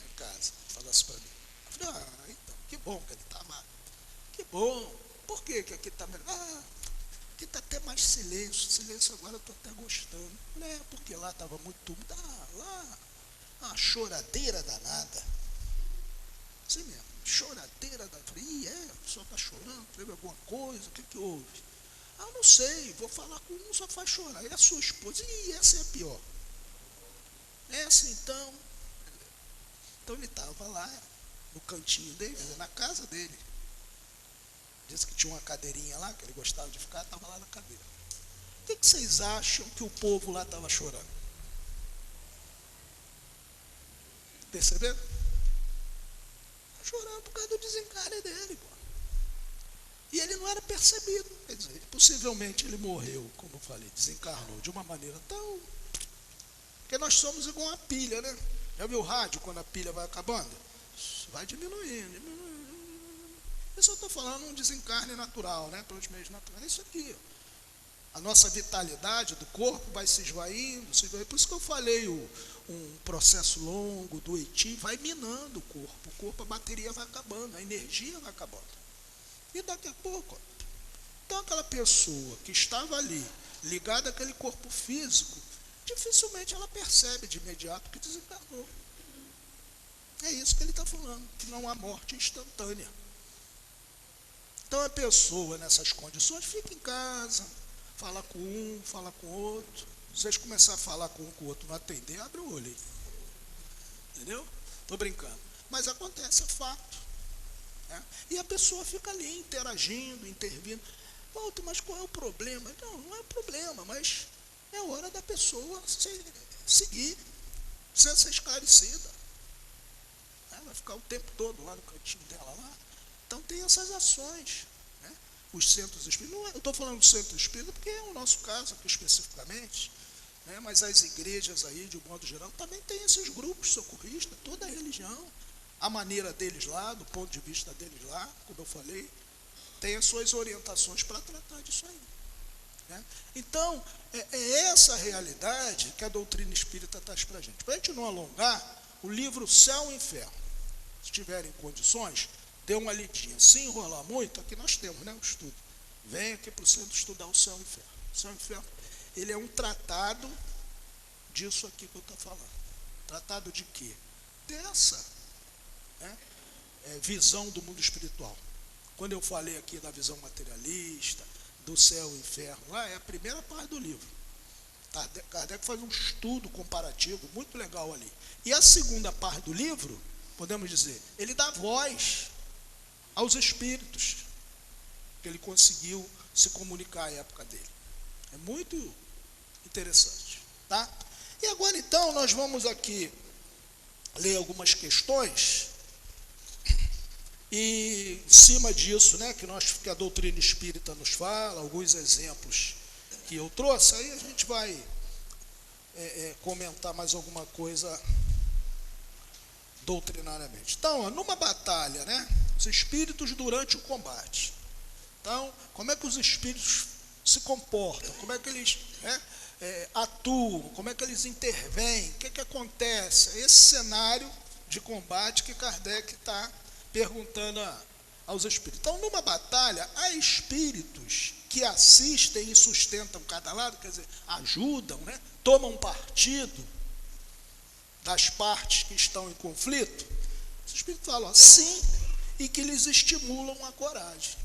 Em casa, falasse para mim. Eu falei, então, que bom que ele está lá. Que bom. Por que aqui está melhor? Aqui está até mais silêncio agora eu estou até gostando. Porque lá estava muito túmulo. Lá, uma choradeira danada. Assim mesmo, choradeira danada. Falei, a pessoa está chorando, teve alguma coisa, o que houve? Não sei, vou falar com um, só faz chorar. E a sua esposa? Essa é a pior. Essa então. Então ele estava lá, no cantinho dele, na casa dele. Disse que tinha uma cadeirinha lá, que ele gostava de ficar, estava lá na cadeira. O que vocês acham que o povo lá estava chorando? Perceberam? Estava chorando por causa do desencarne dele, pô. E ele não era percebido. Quer dizer, possivelmente ele morreu, como eu falei, desencarnou de uma maneira tão... Porque nós somos igual uma pilha, né? Já viu o rádio quando a pilha vai acabando? Vai diminuindo. Eu só estou falando um desencarne natural, né? Pelos meios naturais. É isso aqui, ó. A nossa vitalidade do corpo vai se esvaindo. Por isso que eu falei, um processo longo, doentio, vai minando o corpo. O corpo, a bateria vai acabando, a energia vai acabando. E daqui a pouco, ó, então aquela pessoa que estava ali, ligada àquele corpo físico, dificilmente ela percebe de imediato que desencarnou. É isso que ele está falando, que não há morte instantânea. Então a pessoa nessas condições fica em casa, fala com um, fala com outro. Se vocês começarem a falar com um com o outro, não atender, abre o olho aí. Entendeu? Estou brincando. Mas acontece, é fato. Né? E a pessoa fica ali interagindo, intervindo. Walter, mas qual é o problema? Não é problema, mas é hora da pessoa seguir, ser esclarecida. Vai ficar o tempo todo lá no cantinho dela lá. Então tem essas ações, né? Os centros espíritas, eu estou falando do centro espírita porque é o nosso caso aqui especificamente, né? Mas as igrejas aí, de um modo geral, também tem esses grupos socorristas, toda a religião, a maneira deles lá, do ponto de vista deles lá, como eu falei, tem as suas orientações para tratar disso aí. né? Então, é essa realidade que a doutrina espírita traz para a gente. Para a gente não alongar, o livro Céu e Inferno, se tiverem condições, dê uma lidinha. Se enrolar muito, aqui nós temos, né, o estudo. Vem aqui para o centro estudar o Céu e Inferno. O Céu e Inferno, ele é um tratado disso aqui que eu estou falando. Tratado de quê? Dessa, né, visão do mundo espiritual. Quando eu falei aqui da visão materialista, do céu e inferno, lá é a primeira parte do livro. Kardec faz um estudo comparativo muito legal ali. E a segunda parte do livro, podemos dizer, ele dá voz aos espíritos que ele conseguiu se comunicar à época dele. É muito interessante, tá? E agora então nós vamos aqui ler algumas questões e em cima disso, né, que a doutrina espírita nos fala, alguns exemplos que eu trouxe, aí a gente vai comentar mais alguma coisa doutrinariamente. Então, numa batalha, né, os espíritos durante o combate. Então, como é que os espíritos se comportam? Como é que eles, né, atuam? Como é que eles intervêm? O que acontece? Esse cenário de combate que Kardec está perguntando aos espíritos. Então, numa batalha, há espíritos que assistem e sustentam cada lado, quer dizer, ajudam, né, tomam partido das partes que estão em conflito. Os espíritos falam sim, e que lhes estimulam a coragem.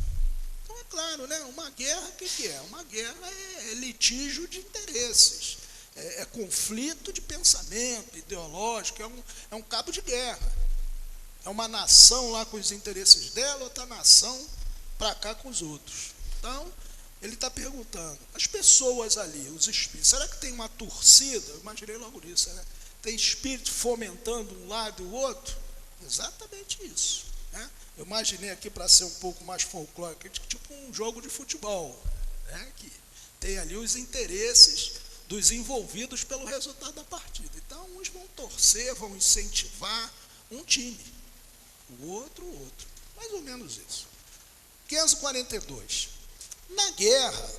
Então, é claro, né, uma guerra, o que é? Uma guerra é litígio de interesses, é conflito de pensamento ideológico, é um cabo de guerra. É uma nação lá com os interesses dela, outra nação para cá com os outros. Então, ele está perguntando, as pessoas ali, os espíritos, será que tem uma torcida? Eu imaginei logo isso, né? Tem espírito fomentando um lado e o outro? Exatamente isso, né? Eu imaginei aqui, para ser um pouco mais folclórico, tipo um jogo de futebol, né? Que tem ali os interesses dos envolvidos pelo resultado da partida. Então, uns vão torcer, vão incentivar um time. O outro. Mais ou menos isso. 542. Na guerra,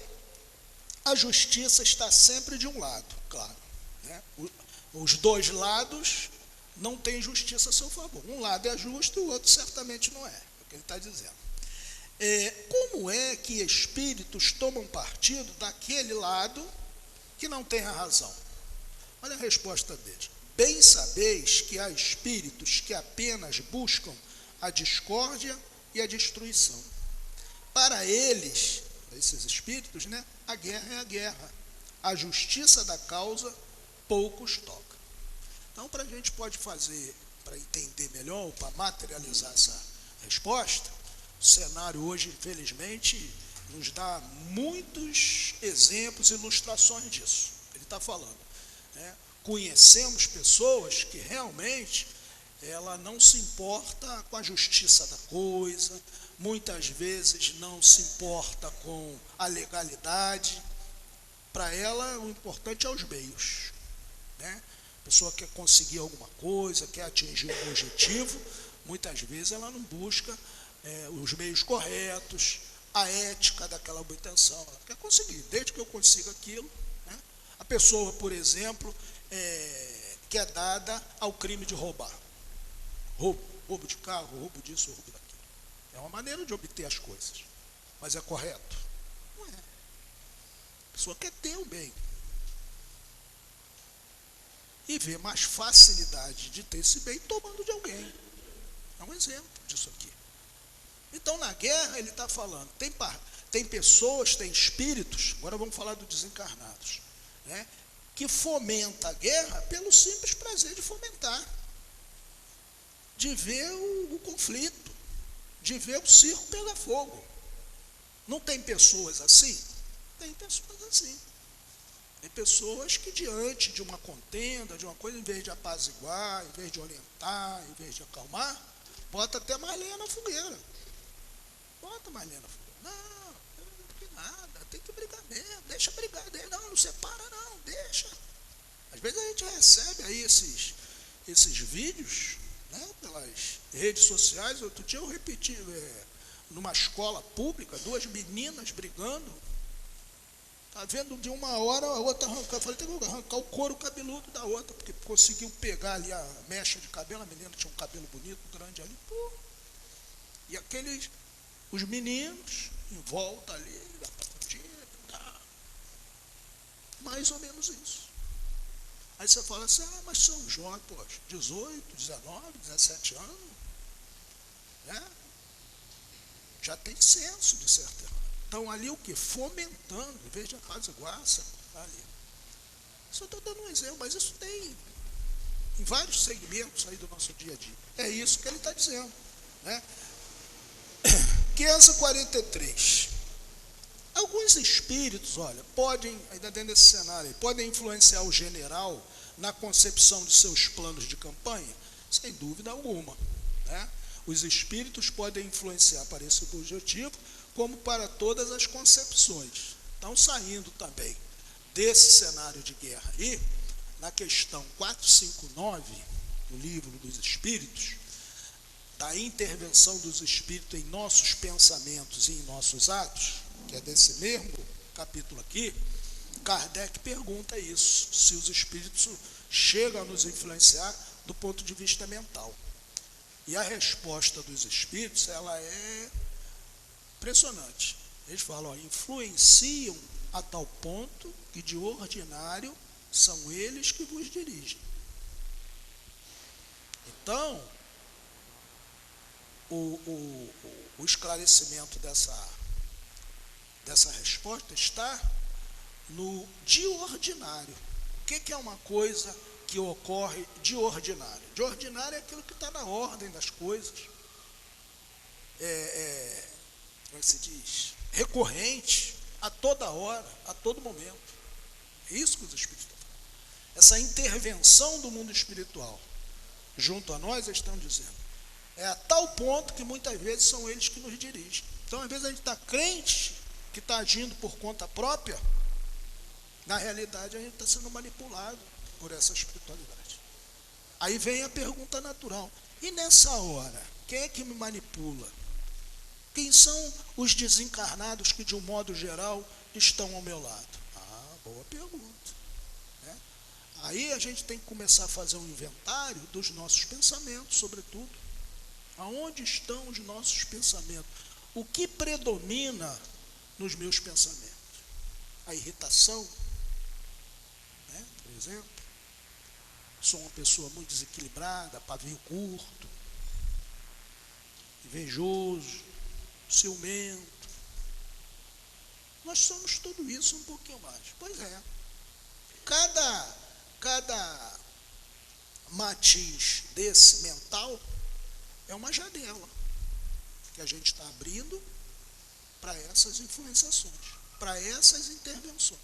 a justiça está sempre de um lado, claro, né? Os dois lados não têm justiça a seu favor. Um lado é justo e o outro certamente não é. É o que ele está dizendo. Como é que espíritos tomam partido daquele lado que não tem a razão? Olha a resposta deles. Bem sabeis que há espíritos que apenas buscam a discórdia e a destruição. Para eles, esses espíritos, né, a guerra é a guerra. A justiça da causa poucos toca. Então, para a gente pode fazer, para entender melhor, para materializar essa resposta, o cenário hoje, infelizmente, nos dá muitos exemplos, ilustrações disso. Ele está falando, né? Conhecemos pessoas que realmente ela não se importa com a justiça da coisa, muitas vezes não se importa com a legalidade. Para ela, o importante é os meios, né? A pessoa quer conseguir alguma coisa, quer atingir um objetivo, muitas vezes ela não busca os meios corretos, a ética daquela obtenção. Ela quer conseguir, desde que eu consiga aquilo, né? A pessoa, por exemplo, que é dada ao crime de roubar. Roubo de carro, roubo disso, roubo daquilo. É uma maneira de obter as coisas. Mas é correto? Não é. A pessoa quer ter o bem. E vê mais facilidade de ter esse bem tomando de alguém. É um exemplo disso aqui. Então, na guerra, ele está falando, tem pessoas, tem espíritos, agora vamos falar dos desencarnados, né, que fomenta a guerra pelo simples prazer de fomentar, de ver o conflito, de ver o circo pegar fogo. Não tem pessoas assim? Tem pessoas assim. Tem pessoas que, diante de uma contenda, de uma coisa, em vez de apaziguar, em vez de orientar, em vez de acalmar, bota até mais lenha na fogueira. Bota mais lenha na fogueira. Não tem nada, tem que brigar mesmo, deixa brigar. Não separa não, deixa. Às vezes a gente recebe aí esses vídeos, né, pelas redes sociais. Outro dia eu repeti, numa escola pública, 2 meninas brigando. Está vendo de uma hora a outra arrancar. Eu falei, tem que arrancar o couro cabeludo da outra, porque conseguiu pegar ali a mecha de cabelo, a menina tinha um cabelo bonito, grande ali. Pô. E aqueles, os meninos em volta ali, mais ou menos isso. Aí você fala assim, mas são jovens, poxa, 18, 19, 17 anos, né? Já tem senso de certeza. Então ali o que? Fomentando, em vez de apaziguar, ali. Só estou dando um exemplo, mas isso tem em vários segmentos aí do nosso dia a dia. É isso que ele está dizendo, né? 543. Alguns espíritos, olha, podem, ainda dentro desse cenário, podem influenciar o general na concepção de seus planos de campanha? Sem dúvida alguma, né? Os espíritos podem influenciar para esse objetivo, como para todas as concepções. Então, saindo também desse cenário de guerra aí, na questão 459 do Livro dos Espíritos, da intervenção dos espíritos em nossos pensamentos e em nossos atos, que é desse mesmo capítulo aqui, Kardec pergunta isso, se os espíritos chegam a nos influenciar do ponto de vista mental. E a resposta dos espíritos, ela é impressionante. Eles falam, influenciam a tal ponto que de ordinário são eles que vos dirigem. Então, o esclarecimento dessa resposta está no de ordinário. O que é uma coisa que ocorre de ordinário? De ordinário é aquilo que está na ordem das coisas. Como é que se diz? Recorrente, a toda hora, a todo momento. É isso que os espíritos estão falando. Essa intervenção do mundo espiritual junto a nós, eles estão dizendo, é a tal ponto que muitas vezes são eles que nos dirigem. Então, às vezes a gente está crente que está agindo por conta própria, na realidade a gente está sendo manipulado por essa espiritualidade. Aí vem a pergunta natural, e nessa hora, quem é que me manipula? Quem são os desencarnados que, de um modo geral, estão ao meu lado? Boa pergunta, né? Aí a gente tem que começar a fazer um inventário dos nossos pensamentos, sobretudo. Aonde estão os nossos pensamentos? O que predomina nos meus pensamentos? A irritação, né? Por exemplo. Sou uma pessoa muito desequilibrada, pavio curto, invejoso, ciumento. Nós somos tudo isso um pouquinho mais. Pois é. Cada matiz desse mental é uma janela que a gente está abrindo para essas influenciações, para essas intervenções.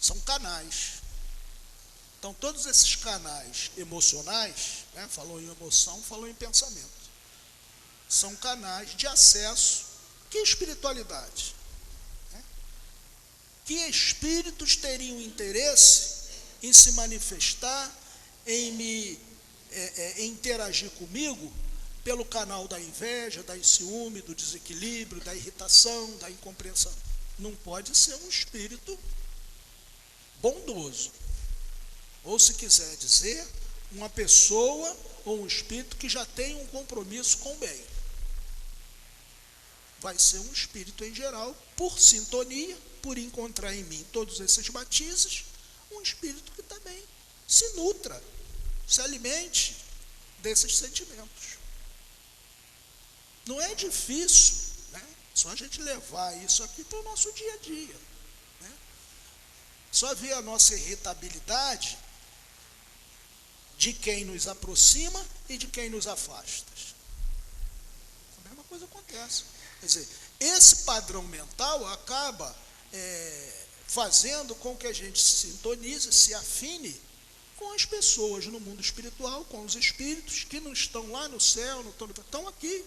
São canais. Então, todos esses canais emocionais, né, falou em emoção, falou em pensamento, são canais de acesso. Que espiritualidade? Né? Que espíritos teriam interesse em se manifestar, em interagir comigo pelo canal da inveja, da ciúme, do desequilíbrio, da irritação, da incompreensão? Não pode ser um espírito bondoso. Ou, se quiser dizer, uma pessoa ou um espírito que já tem um compromisso com o bem. Vai ser um espírito em geral, por sintonia, por encontrar em mim todos esses matizes, um espírito que também se nutra, se alimente desses sentimentos. Não é difícil, né? Só a gente levar isso aqui para o nosso dia a dia, né? Só ver a nossa irritabilidade de quem nos aproxima e de quem nos afasta. A mesma coisa acontece. Quer dizer, esse padrão mental acaba fazendo com que a gente se sintonize, se afine com as pessoas no mundo espiritual, com os espíritos que não estão lá no céu, não estão aqui.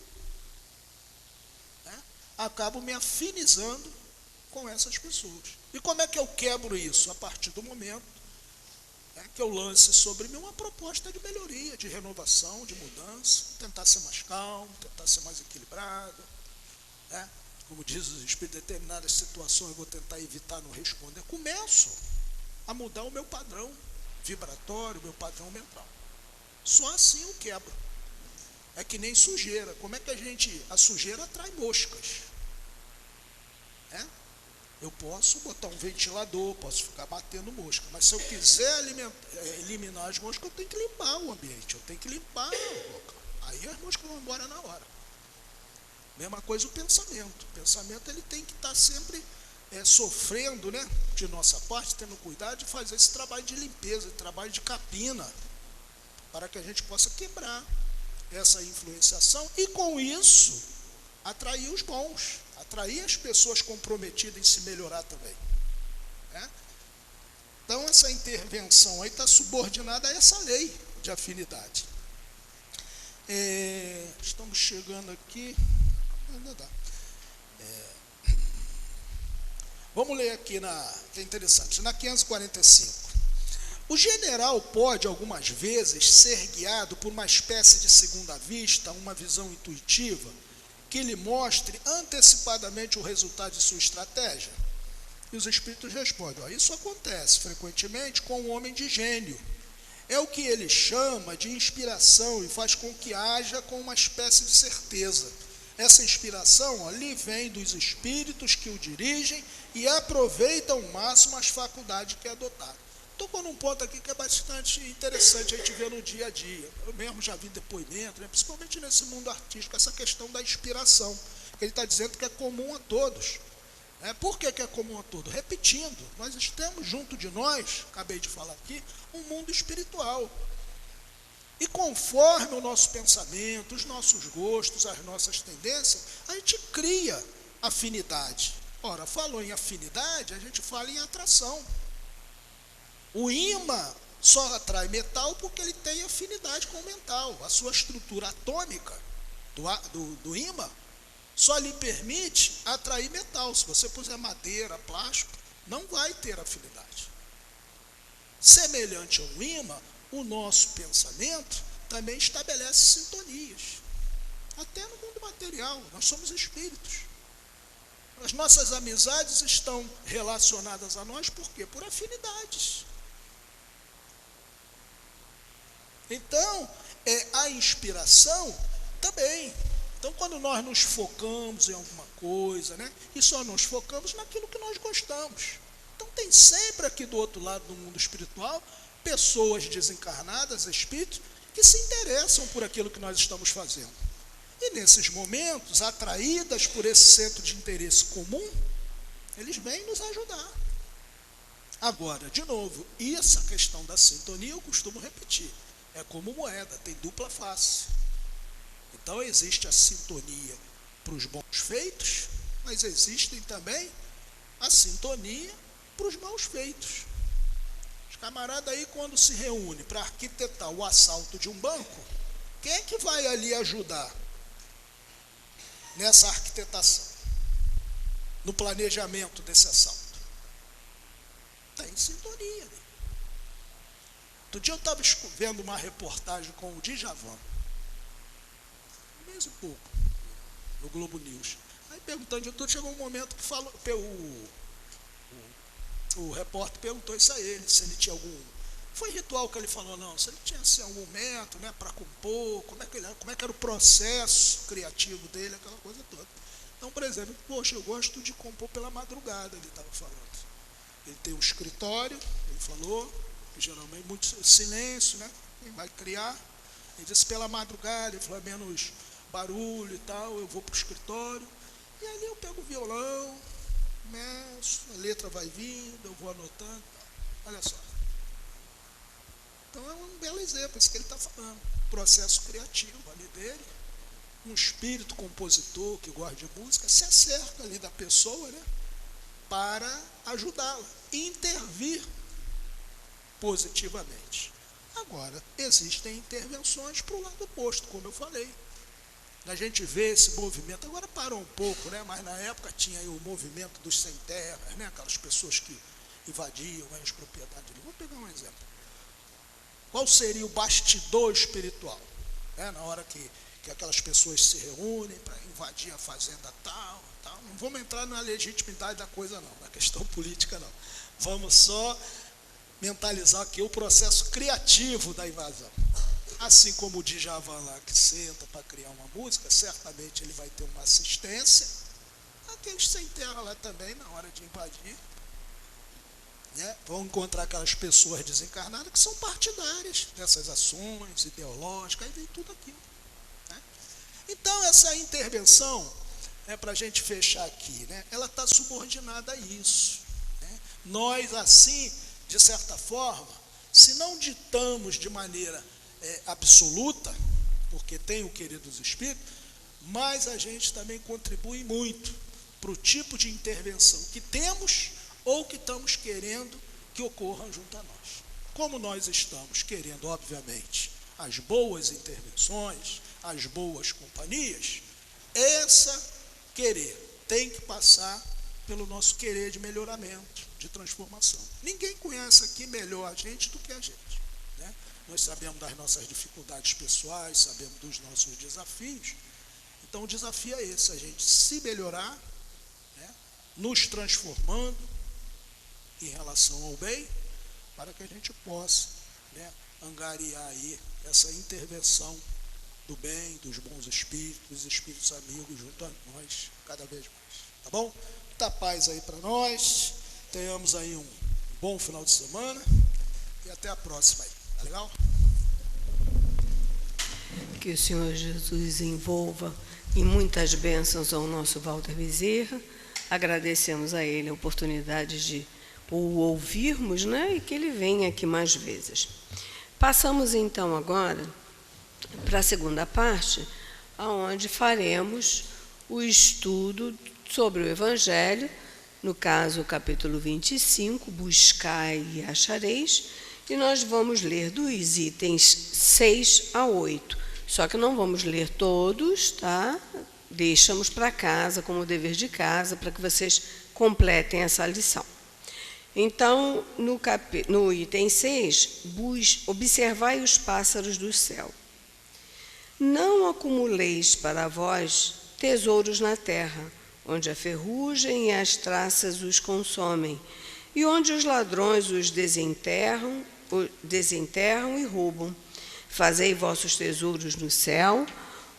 Né? Acabo me afinizando com essas pessoas. E como é que eu quebro isso? A partir do momento que eu lance sobre mim uma proposta de melhoria, de renovação, de mudança, tentar ser mais calmo, tentar ser mais equilibrado, né? como diz os espíritos, determinadas situações eu vou tentar evitar não responder, começo a mudar o meu padrão vibratório, meu padrão mental. Só assim eu quebro. É que nem sujeira. Como é que a sujeira atrai moscas? Eu posso botar um ventilador, posso ficar batendo mosca, mas se eu quiser eliminar as moscas, eu tenho que limpar o ambiente, eu tenho que limpar o local. Aí as moscas vão embora na hora. Mesma coisa o pensamento. O pensamento ele tem que estar sempre sofrendo, né, de nossa parte, tendo cuidado de fazer esse trabalho de limpeza, trabalho de capina, para que a gente possa quebrar essa influenciação e com isso atrair os bons, atrair as pessoas comprometidas em se melhorar também. Então essa intervenção aí está subordinada a essa lei de afinidade. Estamos chegando aqui. Ainda dá. Vamos ler aqui que é interessante, na 545. O general pode, algumas vezes, ser guiado por uma espécie de segunda vista, uma visão intuitiva, que lhe mostre antecipadamente o resultado de sua estratégia? E os espíritos respondem, isso acontece frequentemente com um homem de gênio. É o que ele chama de inspiração e faz com que haja com uma espécie de certeza. Essa inspiração lhe vem dos espíritos que o dirigem e aproveitam ao máximo as faculdades que adotaram. Tocou num ponto aqui que é bastante interessante a gente ver no dia a dia. Eu mesmo já vi depoimento, né, principalmente nesse mundo artístico, essa questão da inspiração. Ele está dizendo que é comum a todos. Por que é comum a todos? Repetindo, nós temos junto de nós, acabei de falar aqui, um mundo espiritual. E conforme o nosso pensamento, os nossos gostos, as nossas tendências, a gente cria afinidade. Ora, falou em afinidade, a gente fala em atração. O ímã só atrai metal porque ele tem afinidade com o metal. A sua estrutura atômica do ímã só lhe permite atrair metal. Se você puser madeira, plástico, não vai ter afinidade. Semelhante ao ímã, o nosso pensamento também estabelece sintonias. Até no mundo material, nós somos espíritos. As nossas amizades estão relacionadas a nós por quê? Por afinidades. Então, a inspiração também. Então, quando nós nos focamos em alguma coisa, né, e só nos focamos naquilo que nós gostamos. Então, tem sempre aqui do outro lado do mundo espiritual, pessoas desencarnadas, espíritos, que se interessam por aquilo que nós estamos fazendo. E nesses momentos, atraídas por esse centro de interesse comum, eles vêm nos ajudar. Agora, de novo, essa questão da sintonia eu costumo repetir. É como moeda, tem dupla face. Então existe a sintonia para os bons feitos, mas existem também a sintonia para os maus feitos. Os camaradas aí, quando se reúnem para arquitetar o assalto de um banco, quem é que vai ali ajudar nessa arquitetação, no planejamento desse assalto? Tem sintonia. Outro dia eu estava vendo uma reportagem com o Djavan, um mês e pouco, no Globo News. Aí perguntando de tudo, chegou um momento que falou, o repórter perguntou isso a ele, se ele tinha algum... Foi ritual que ele falou, não, se ele tinha assim, algum método, né, para compor, como é que era o processo criativo dele, aquela coisa toda. Então, por exemplo, poxa, eu gosto de compor pela madrugada, ele estava falando. Ele tem um escritório, ele falou, geralmente muito silêncio, né? Quem vai criar, ele disse pela madrugada, ele falou menos barulho e tal, eu vou para o escritório, e ali eu pego o violão, começo, a letra vai vindo, eu vou anotando, olha só. Então é um belo exemplo, isso que ele está falando, processo criativo ali dele, um espírito compositor que gosta de música, se acerca ali da pessoa, né? Para ajudá-la, intervir positivamente. Agora, existem intervenções para o lado oposto, como eu falei. A gente vê esse movimento, agora parou um pouco, né? Mas na época tinha aí o movimento dos sem terras, né? Aquelas pessoas que invadiam as propriedades. Vou pegar um exemplo. Qual seria o bastidor espiritual? Na hora que aquelas pessoas se reúnem para invadir a fazenda tal. Não vamos entrar na legitimidade da coisa não, na questão política não. Vamos só mentalizar aqui o processo criativo da invasão. Assim como o Djavan lá que senta para criar uma música, certamente ele vai ter uma assistência. Aqueles sem terra lá também, na hora de invadir, né, vão encontrar aquelas pessoas desencarnadas que são partidárias dessas ações ideológicas, aí vem tudo aquilo. Né? Então, essa intervenção, para a gente fechar aqui, né, ela está subordinada a isso. Né? Nós, assim, de certa forma, se não ditamos de maneira absoluta, porque tem o querer dos espíritos, mas a gente também contribui muito para o tipo de intervenção que temos ou que estamos querendo que ocorram junto a nós. Como nós estamos querendo, obviamente, as boas intervenções, as boas companhias, essa querer tem que passar pelo nosso querer de melhoramento, de transformação. Ninguém conhece aqui melhor a gente do que a gente. Né? Nós sabemos das nossas dificuldades pessoais, sabemos dos nossos desafios. Então, o desafio é esse, a gente se melhorar, né, nos transformando em relação ao bem, para que a gente possa, né, angariar aí essa intervenção do bem, dos bons espíritos, dos espíritos amigos junto a nós, cada vez mais. Tá bom? Muita paz aí para nós, tenhamos aí um bom final de semana e até a próxima aí, tá legal? Que o Senhor Jesus envolva em muitas bênçãos ao nosso Walter Bezerra. Agradecemos a ele a oportunidade de o ouvirmos, né, e que ele venha aqui mais vezes. Passamos então agora para a segunda parte, onde faremos o estudo sobre o Evangelho, no caso o capítulo 25, Buscai e achareis, e nós vamos ler dos itens 6 a 8. Só que não vamos ler todos, tá? Deixamos para casa, como dever de casa, para que vocês completem essa lição. Então, no item 6, observai os pássaros do céu. Não acumuleis para vós tesouros na terra, onde a ferrugem e as traças os consomem, e onde os ladrões os desenterram e roubam. Fazei vossos tesouros no céu,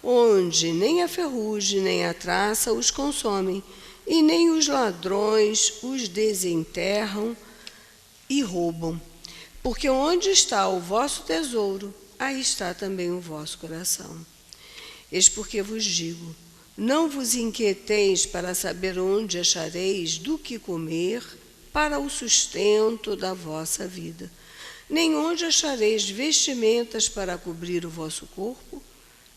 onde nem a ferrugem nem a traça os consomem, e nem os ladrões os desenterram e roubam. Porque onde está o vosso tesouro, aí está também o vosso coração. Eis porque vos digo, não vos inquieteis para saber onde achareis do que comer para o sustento da vossa vida, nem onde achareis vestimentas para cobrir o vosso corpo.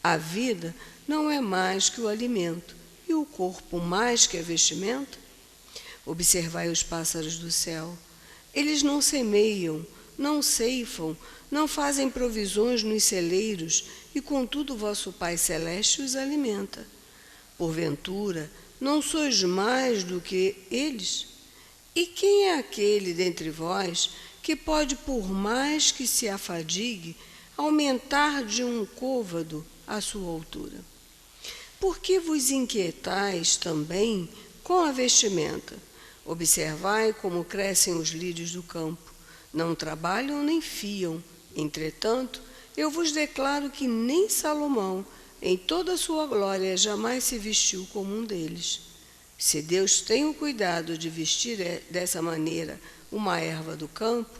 A vida não é mais que o alimento, e o corpo mais que a vestimenta? Observai os pássaros do céu. Eles não semeiam, não ceifam, não fazem provisões nos celeiros, e contudo vosso Pai Celeste os alimenta. Porventura, não sois mais do que eles? E quem é aquele dentre vós que pode, por mais que se afadigue, aumentar de um côvado a sua altura? Por que vos inquietais também com a vestimenta? Observai como crescem os lírios do campo. Não trabalham nem fiam. Entretanto, eu vos declaro que nem Salomão, em toda a sua glória, jamais se vestiu como um deles. Se Deus tem o cuidado de vestir dessa maneira uma erva do campo,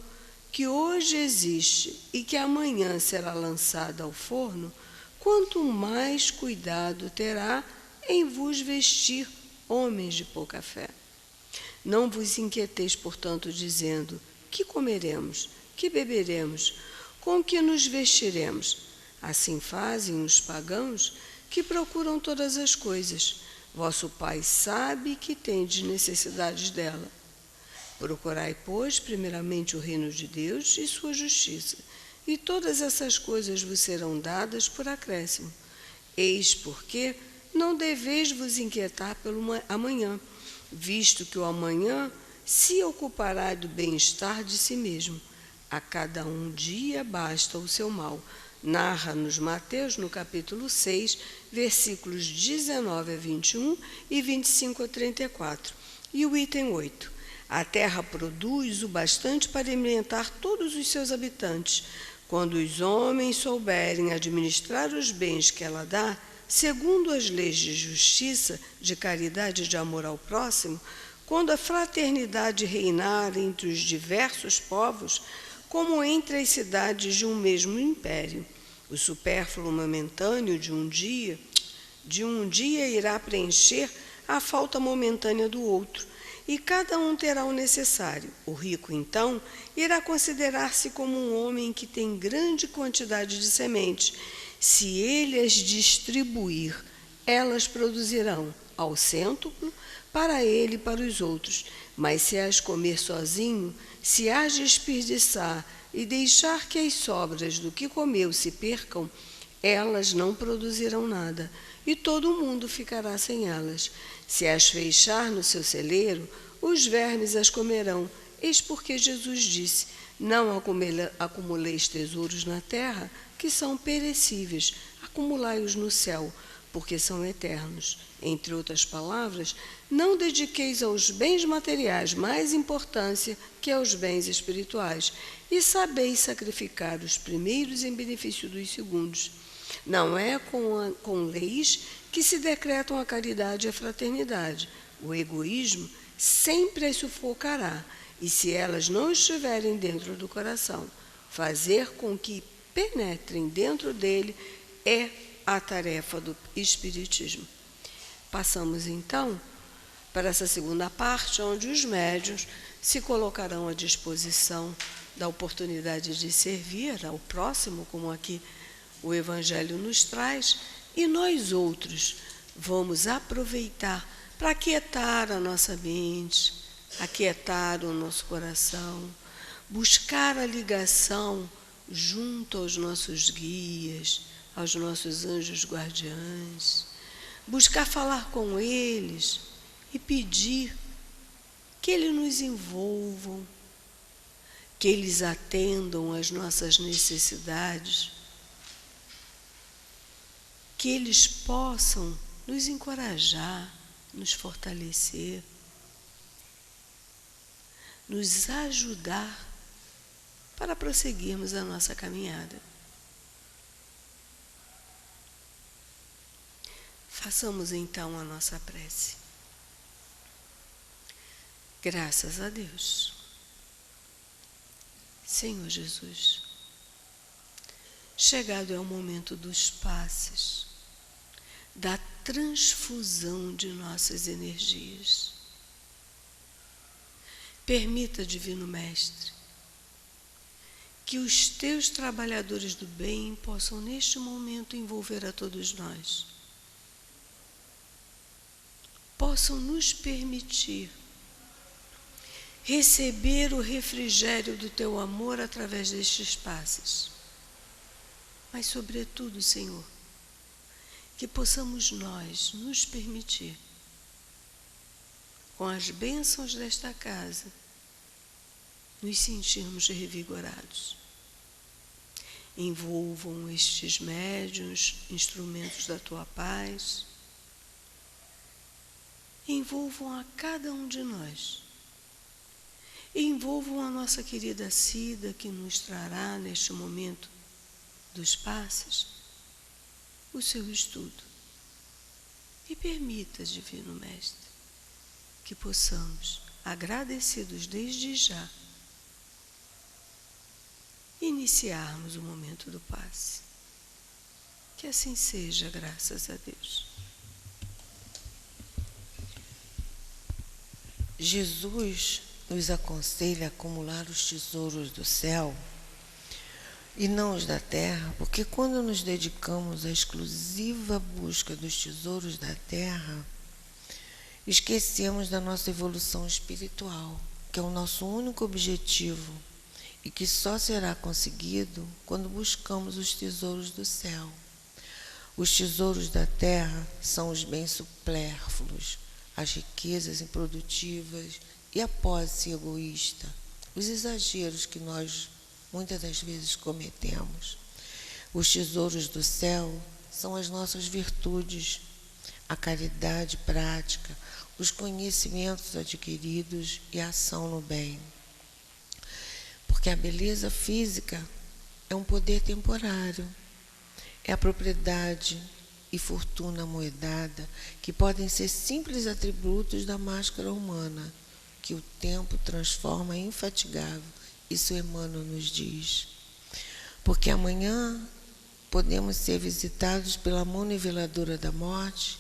que hoje existe e que amanhã será lançada ao forno, quanto mais cuidado terá em vos vestir, homens de pouca fé. Não vos inquieteis, portanto, dizendo, que comeremos, que beberemos, com que nos vestiremos? Assim fazem os pagãos que procuram todas as coisas. Vosso Pai sabe que tendes necessidades dela. Procurai, pois, primeiramente o reino de Deus e sua justiça, e todas essas coisas vos serão dadas por acréscimo. Eis porque não deveis vos inquietar pelo amanhã, visto que o amanhã se ocupará do bem-estar de si mesmo. A cada um dia basta o seu mal. Narra-nos Mateus, no capítulo 6, versículos 19 a 21 e 25 a 34. E o item 8. A terra produz o bastante para alimentar todos os seus habitantes. Quando os homens souberem administrar os bens que ela dá, segundo as leis de justiça, de caridade e de amor ao próximo, quando a fraternidade reinar entre os diversos povos, como entre as cidades de um mesmo império, o supérfluo momentâneo de um dia irá preencher a falta momentânea do outro, e cada um terá o necessário. O rico, então, irá considerar-se como um homem que tem grande quantidade de sementes. Se ele as distribuir, elas produzirão ao cêntuplo para ele e para os outros. Mas se as comer sozinho, se as desperdiçar e deixar que as sobras do que comeu se percam, elas não produzirão nada, e todo o mundo ficará sem elas. Se as fechar no seu celeiro, os vermes as comerão. Eis porque Jesus disse: não acumuleis tesouros na terra, que são perecíveis, acumulai-os no céu, porque são eternos. Entre outras palavras, não dediqueis aos bens materiais mais importância que aos bens espirituais, e sabeis sacrificar os primeiros em benefício dos segundos. Não é com leis que se decretam a caridade e a fraternidade. O egoísmo sempre as sufocará, e se elas não estiverem dentro do coração, fazer com que penetrem dentro dele é a tarefa do Espiritismo. Passamos então para essa segunda parte, onde os médiuns se colocarão à disposição da oportunidade de servir ao próximo, como aqui o Evangelho nos traz, e nós outros vamos aproveitar para aquietar a nossa mente, aquietar o nosso coração, buscar a ligação junto aos nossos guias, aos nossos anjos guardiães, buscar falar com eles e pedir que eles nos envolvam, que eles atendam às nossas necessidades, que eles possam nos encorajar, nos fortalecer, nos ajudar para prosseguirmos a nossa caminhada. Façamos então a nossa prece. Graças a Deus. Senhor Jesus, chegado é o momento dos passes, da transfusão de nossas energias. Permita, Divino Mestre, que os teus trabalhadores do bem possam neste momento envolver a todos nós, possam nos permitir receber o refrigério do teu amor através destes passes. Mas, sobretudo, Senhor, que possamos nós nos permitir, com as bênçãos desta casa, nos sentirmos revigorados. Envolvam estes médiuns, instrumentos da tua paz, envolvam a cada um de nós. Envolvam a nossa querida Cida, que nos trará neste momento dos passes o seu estudo. E permita, Divino Mestre, que possamos, agradecidos desde já, iniciarmos o momento do passe. Que assim seja, graças a Deus. Jesus nos aconselha a acumular os tesouros do céu e não os da terra, porque quando nos dedicamos à exclusiva busca dos tesouros da terra, esquecemos da nossa evolução espiritual, que é o nosso único objetivo e que só será conseguido quando buscamos os tesouros do céu. Os tesouros da terra são os bens supérfluos, as riquezas improdutivas e a posse egoísta, os exageros que nós muitas das vezes cometemos. Os tesouros do céu são as nossas virtudes, a caridade prática, os conhecimentos adquiridos e a ação no bem. Porque a beleza física é um poder temporário, é a propriedade e fortuna amoedada que podem ser simples atributos da máscara humana, que o tempo transforma em infatigável. Isso Emmanuel nos diz. Porque amanhã podemos ser visitados pela mão niveladora da morte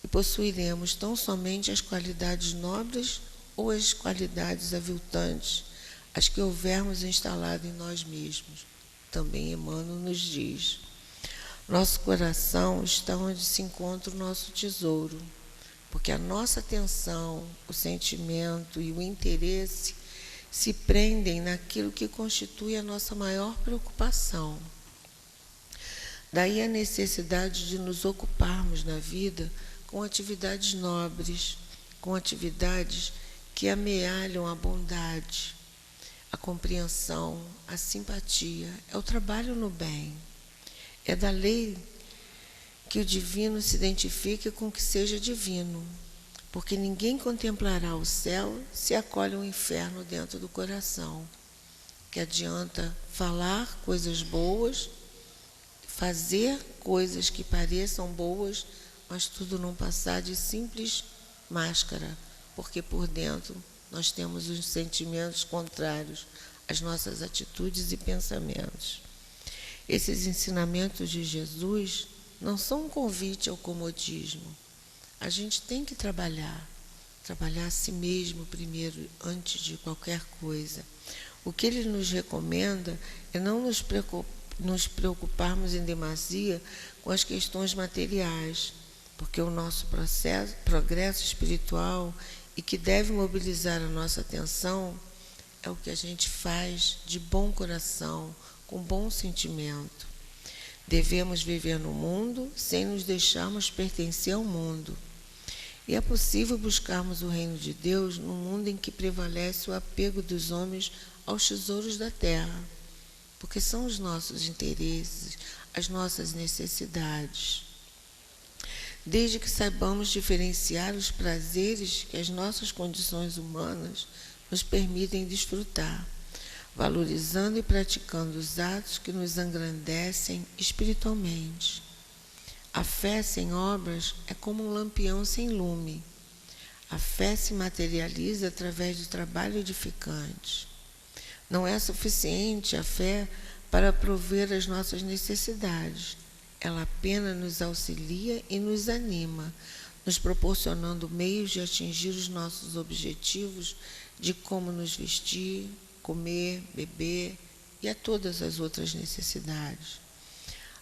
e possuiremos tão somente as qualidades nobres ou as qualidades aviltantes, as que houvermos instalado em nós mesmos. Também Emmanuel nos diz. Nosso coração está onde se encontra o nosso tesouro, porque a nossa atenção, o sentimento e o interesse se prendem naquilo que constitui a nossa maior preocupação. Daí a necessidade de nos ocuparmos na vida com atividades nobres, com atividades que amealham a bondade, a compreensão, a simpatia, é o trabalho no bem. É da lei que o divino se identifique com o que seja divino, porque ninguém contemplará o céu se acolhe um inferno dentro do coração. Que adianta falar coisas boas, fazer coisas que pareçam boas, mas tudo não passar de simples máscara, porque por dentro nós temos os sentimentos contrários às nossas atitudes e pensamentos. Esses ensinamentos de Jesus não são um convite ao comodismo. A gente tem que trabalhar a si mesmo primeiro, antes de qualquer coisa. O que ele nos recomenda é não nos preocuparmos em demasia com as questões materiais, porque o nosso progresso espiritual e que deve mobilizar a nossa atenção é o que a gente faz de bom coração, com bom sentimento. Devemos viver no mundo sem nos deixarmos pertencer ao mundo. E é possível buscarmos o reino de Deus num mundo em que prevalece o apego dos homens aos tesouros da terra, porque são os nossos interesses, as nossas necessidades. Desde que saibamos diferenciar os prazeres que as nossas condições humanas nos permitem desfrutar, valorizando e praticando os atos que nos engrandecem espiritualmente. A fé sem obras é como um lampião sem lume. A fé se materializa através do trabalho edificante. Não é suficiente a fé para prover as nossas necessidades. Ela apenas nos auxilia e nos anima, nos proporcionando meios de atingir os nossos objetivos de como nos vestir, comer, beber e a todas as outras necessidades.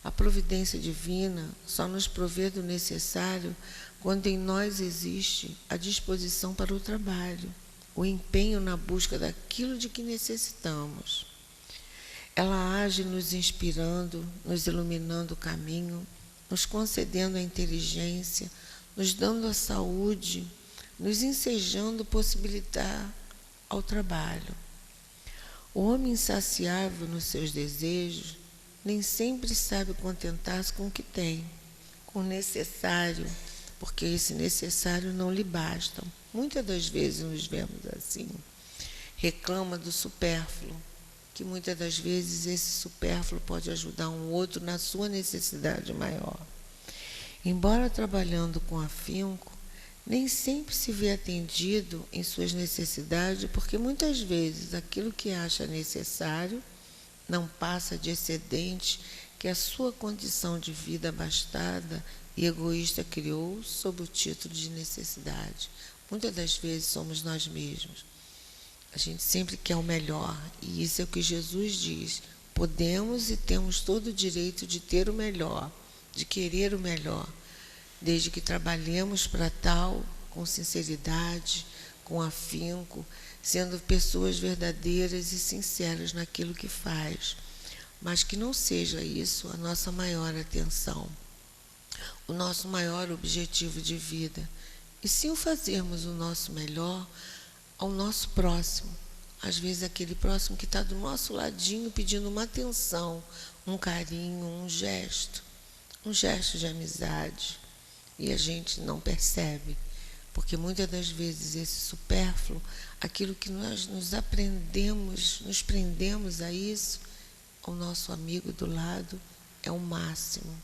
A providência divina só nos provê do necessário quando em nós existe a disposição para o trabalho, o empenho na busca daquilo de que necessitamos. Ela age nos inspirando, nos iluminando o caminho, nos concedendo a inteligência, nos dando a saúde, nos ensejando possibilitar ao trabalho. O homem insaciável nos seus desejos nem sempre sabe contentar-se com o que tem, com o necessário, porque esse necessário não lhe basta. Muitas das vezes nos vemos assim. Reclama do supérfluo, que muitas das vezes esse supérfluo pode ajudar um outro na sua necessidade maior. Embora trabalhando com afinco, nem sempre se vê atendido em suas necessidades, porque muitas vezes aquilo que acha necessário não passa de excedente que a sua condição de vida abastada e egoísta criou sob o título de necessidade. Muitas das vezes somos nós mesmos. A gente sempre quer o melhor, e isso é o que Jesus diz. Podemos e temos todo o direito de ter o melhor, de querer o melhor, desde que trabalhemos para tal, com sinceridade, com afinco, sendo pessoas verdadeiras e sinceras naquilo que faz, mas que não seja isso a nossa maior atenção, o nosso maior objetivo de vida, e sim o fazermos o nosso melhor ao nosso próximo, às vezes, aquele próximo que está do nosso ladinho pedindo uma atenção, um carinho, um gesto de amizade. E a gente não percebe, porque muitas das vezes esse supérfluo, aquilo que nós nos prendemos a isso, o nosso amigo do lado é o máximo.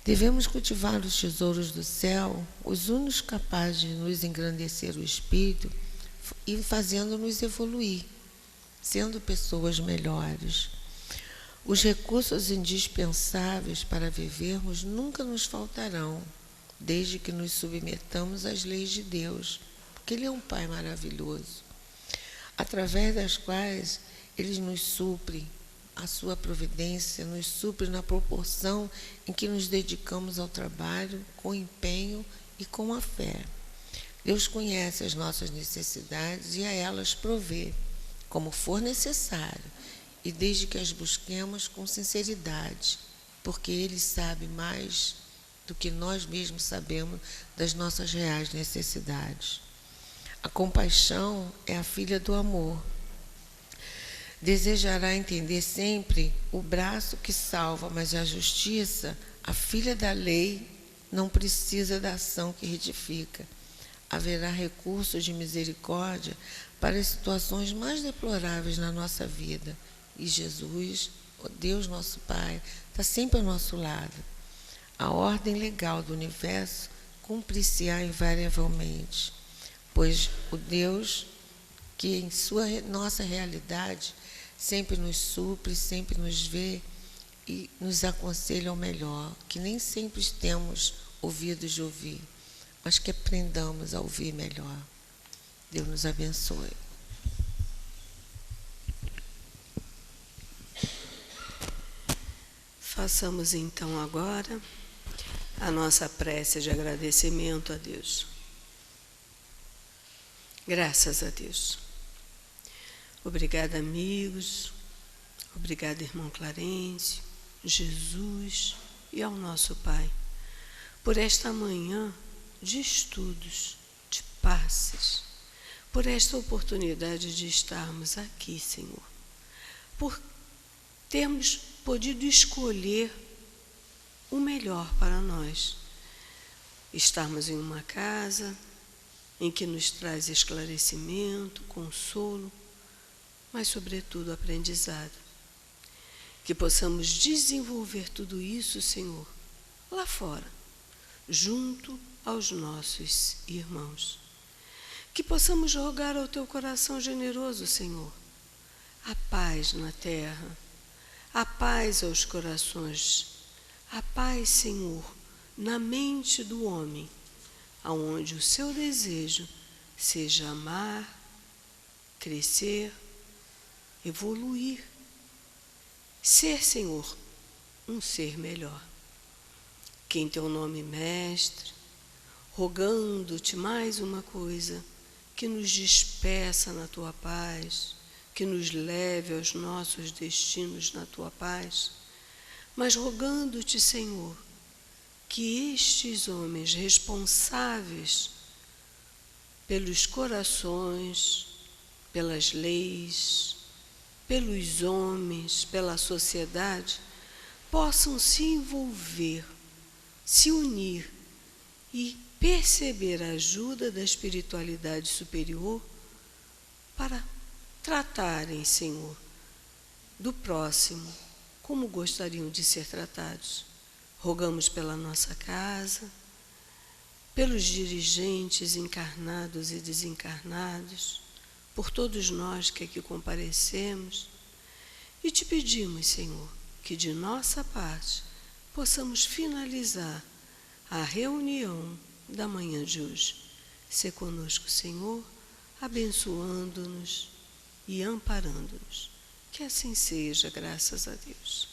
Devemos cultivar os tesouros do céu, os únicos capazes de nos engrandecer o espírito e fazendo-nos evoluir, sendo pessoas melhores. Os recursos indispensáveis para vivermos nunca nos faltarão, desde que nos submetamos às leis de Deus, porque Ele é um Pai maravilhoso, através das quais Ele nos supre, a sua providência nos supre na proporção em que nos dedicamos ao trabalho com empenho e com a fé. Deus conhece as nossas necessidades e a elas provê, como for necessário, e desde que as busquemos com sinceridade, porque Ele sabe mais do que nós mesmos sabemos das nossas reais necessidades. A compaixão é a filha do amor. Desejará entender sempre o braço que salva, mas a justiça, a filha da lei, não precisa da ação que retifica. Haverá recursos de misericórdia para as situações mais deploráveis na nossa vida. E Jesus, o Deus nosso Pai, está sempre ao nosso lado. A ordem legal do universo cumprir-se-á invariavelmente, pois o Deus que em nossa realidade sempre nos supre, sempre nos vê e nos aconselha ao melhor, que nem sempre temos ouvidos de ouvir, mas que aprendamos a ouvir melhor. Deus nos abençoe. Façamos então agora a nossa prece de agradecimento a Deus. Graças a Deus. Obrigada, amigos. Obrigada, irmão Clarencio, Jesus e ao nosso Pai, por esta manhã de estudos, de passes, por esta oportunidade de estarmos aqui, Senhor, por termos podido escolher o melhor para nós. Estarmos em uma casa em que nos traz esclarecimento, consolo, mas, sobretudo, aprendizado. Que possamos desenvolver tudo isso, Senhor, lá fora, junto aos nossos irmãos. Que possamos rogar ao Teu coração generoso, Senhor, a paz na terra, a paz aos corações, a paz, Senhor, na mente do homem, aonde o seu desejo seja amar, crescer, evoluir, ser, Senhor, um ser melhor. Que em Teu nome, Mestre, rogando-Te mais uma coisa, que nos despeça na Tua paz, que nos leve aos nossos destinos na Tua paz, mas rogando-Te, Senhor, que estes homens responsáveis pelos corações, pelas leis, pelos homens, pela sociedade, possam se envolver, se unir e perceber a ajuda da espiritualidade superior para tratarem, Senhor, do próximo como gostariam de ser tratados. Rogamos pela nossa casa, pelos dirigentes encarnados e desencarnados, por todos nós que aqui comparecemos, e Te pedimos, Senhor, que de nossa parte possamos finalizar a reunião da manhã de hoje. Sê conosco, Senhor, abençoando-nos e amparando-nos. Que assim seja, graças a Deus.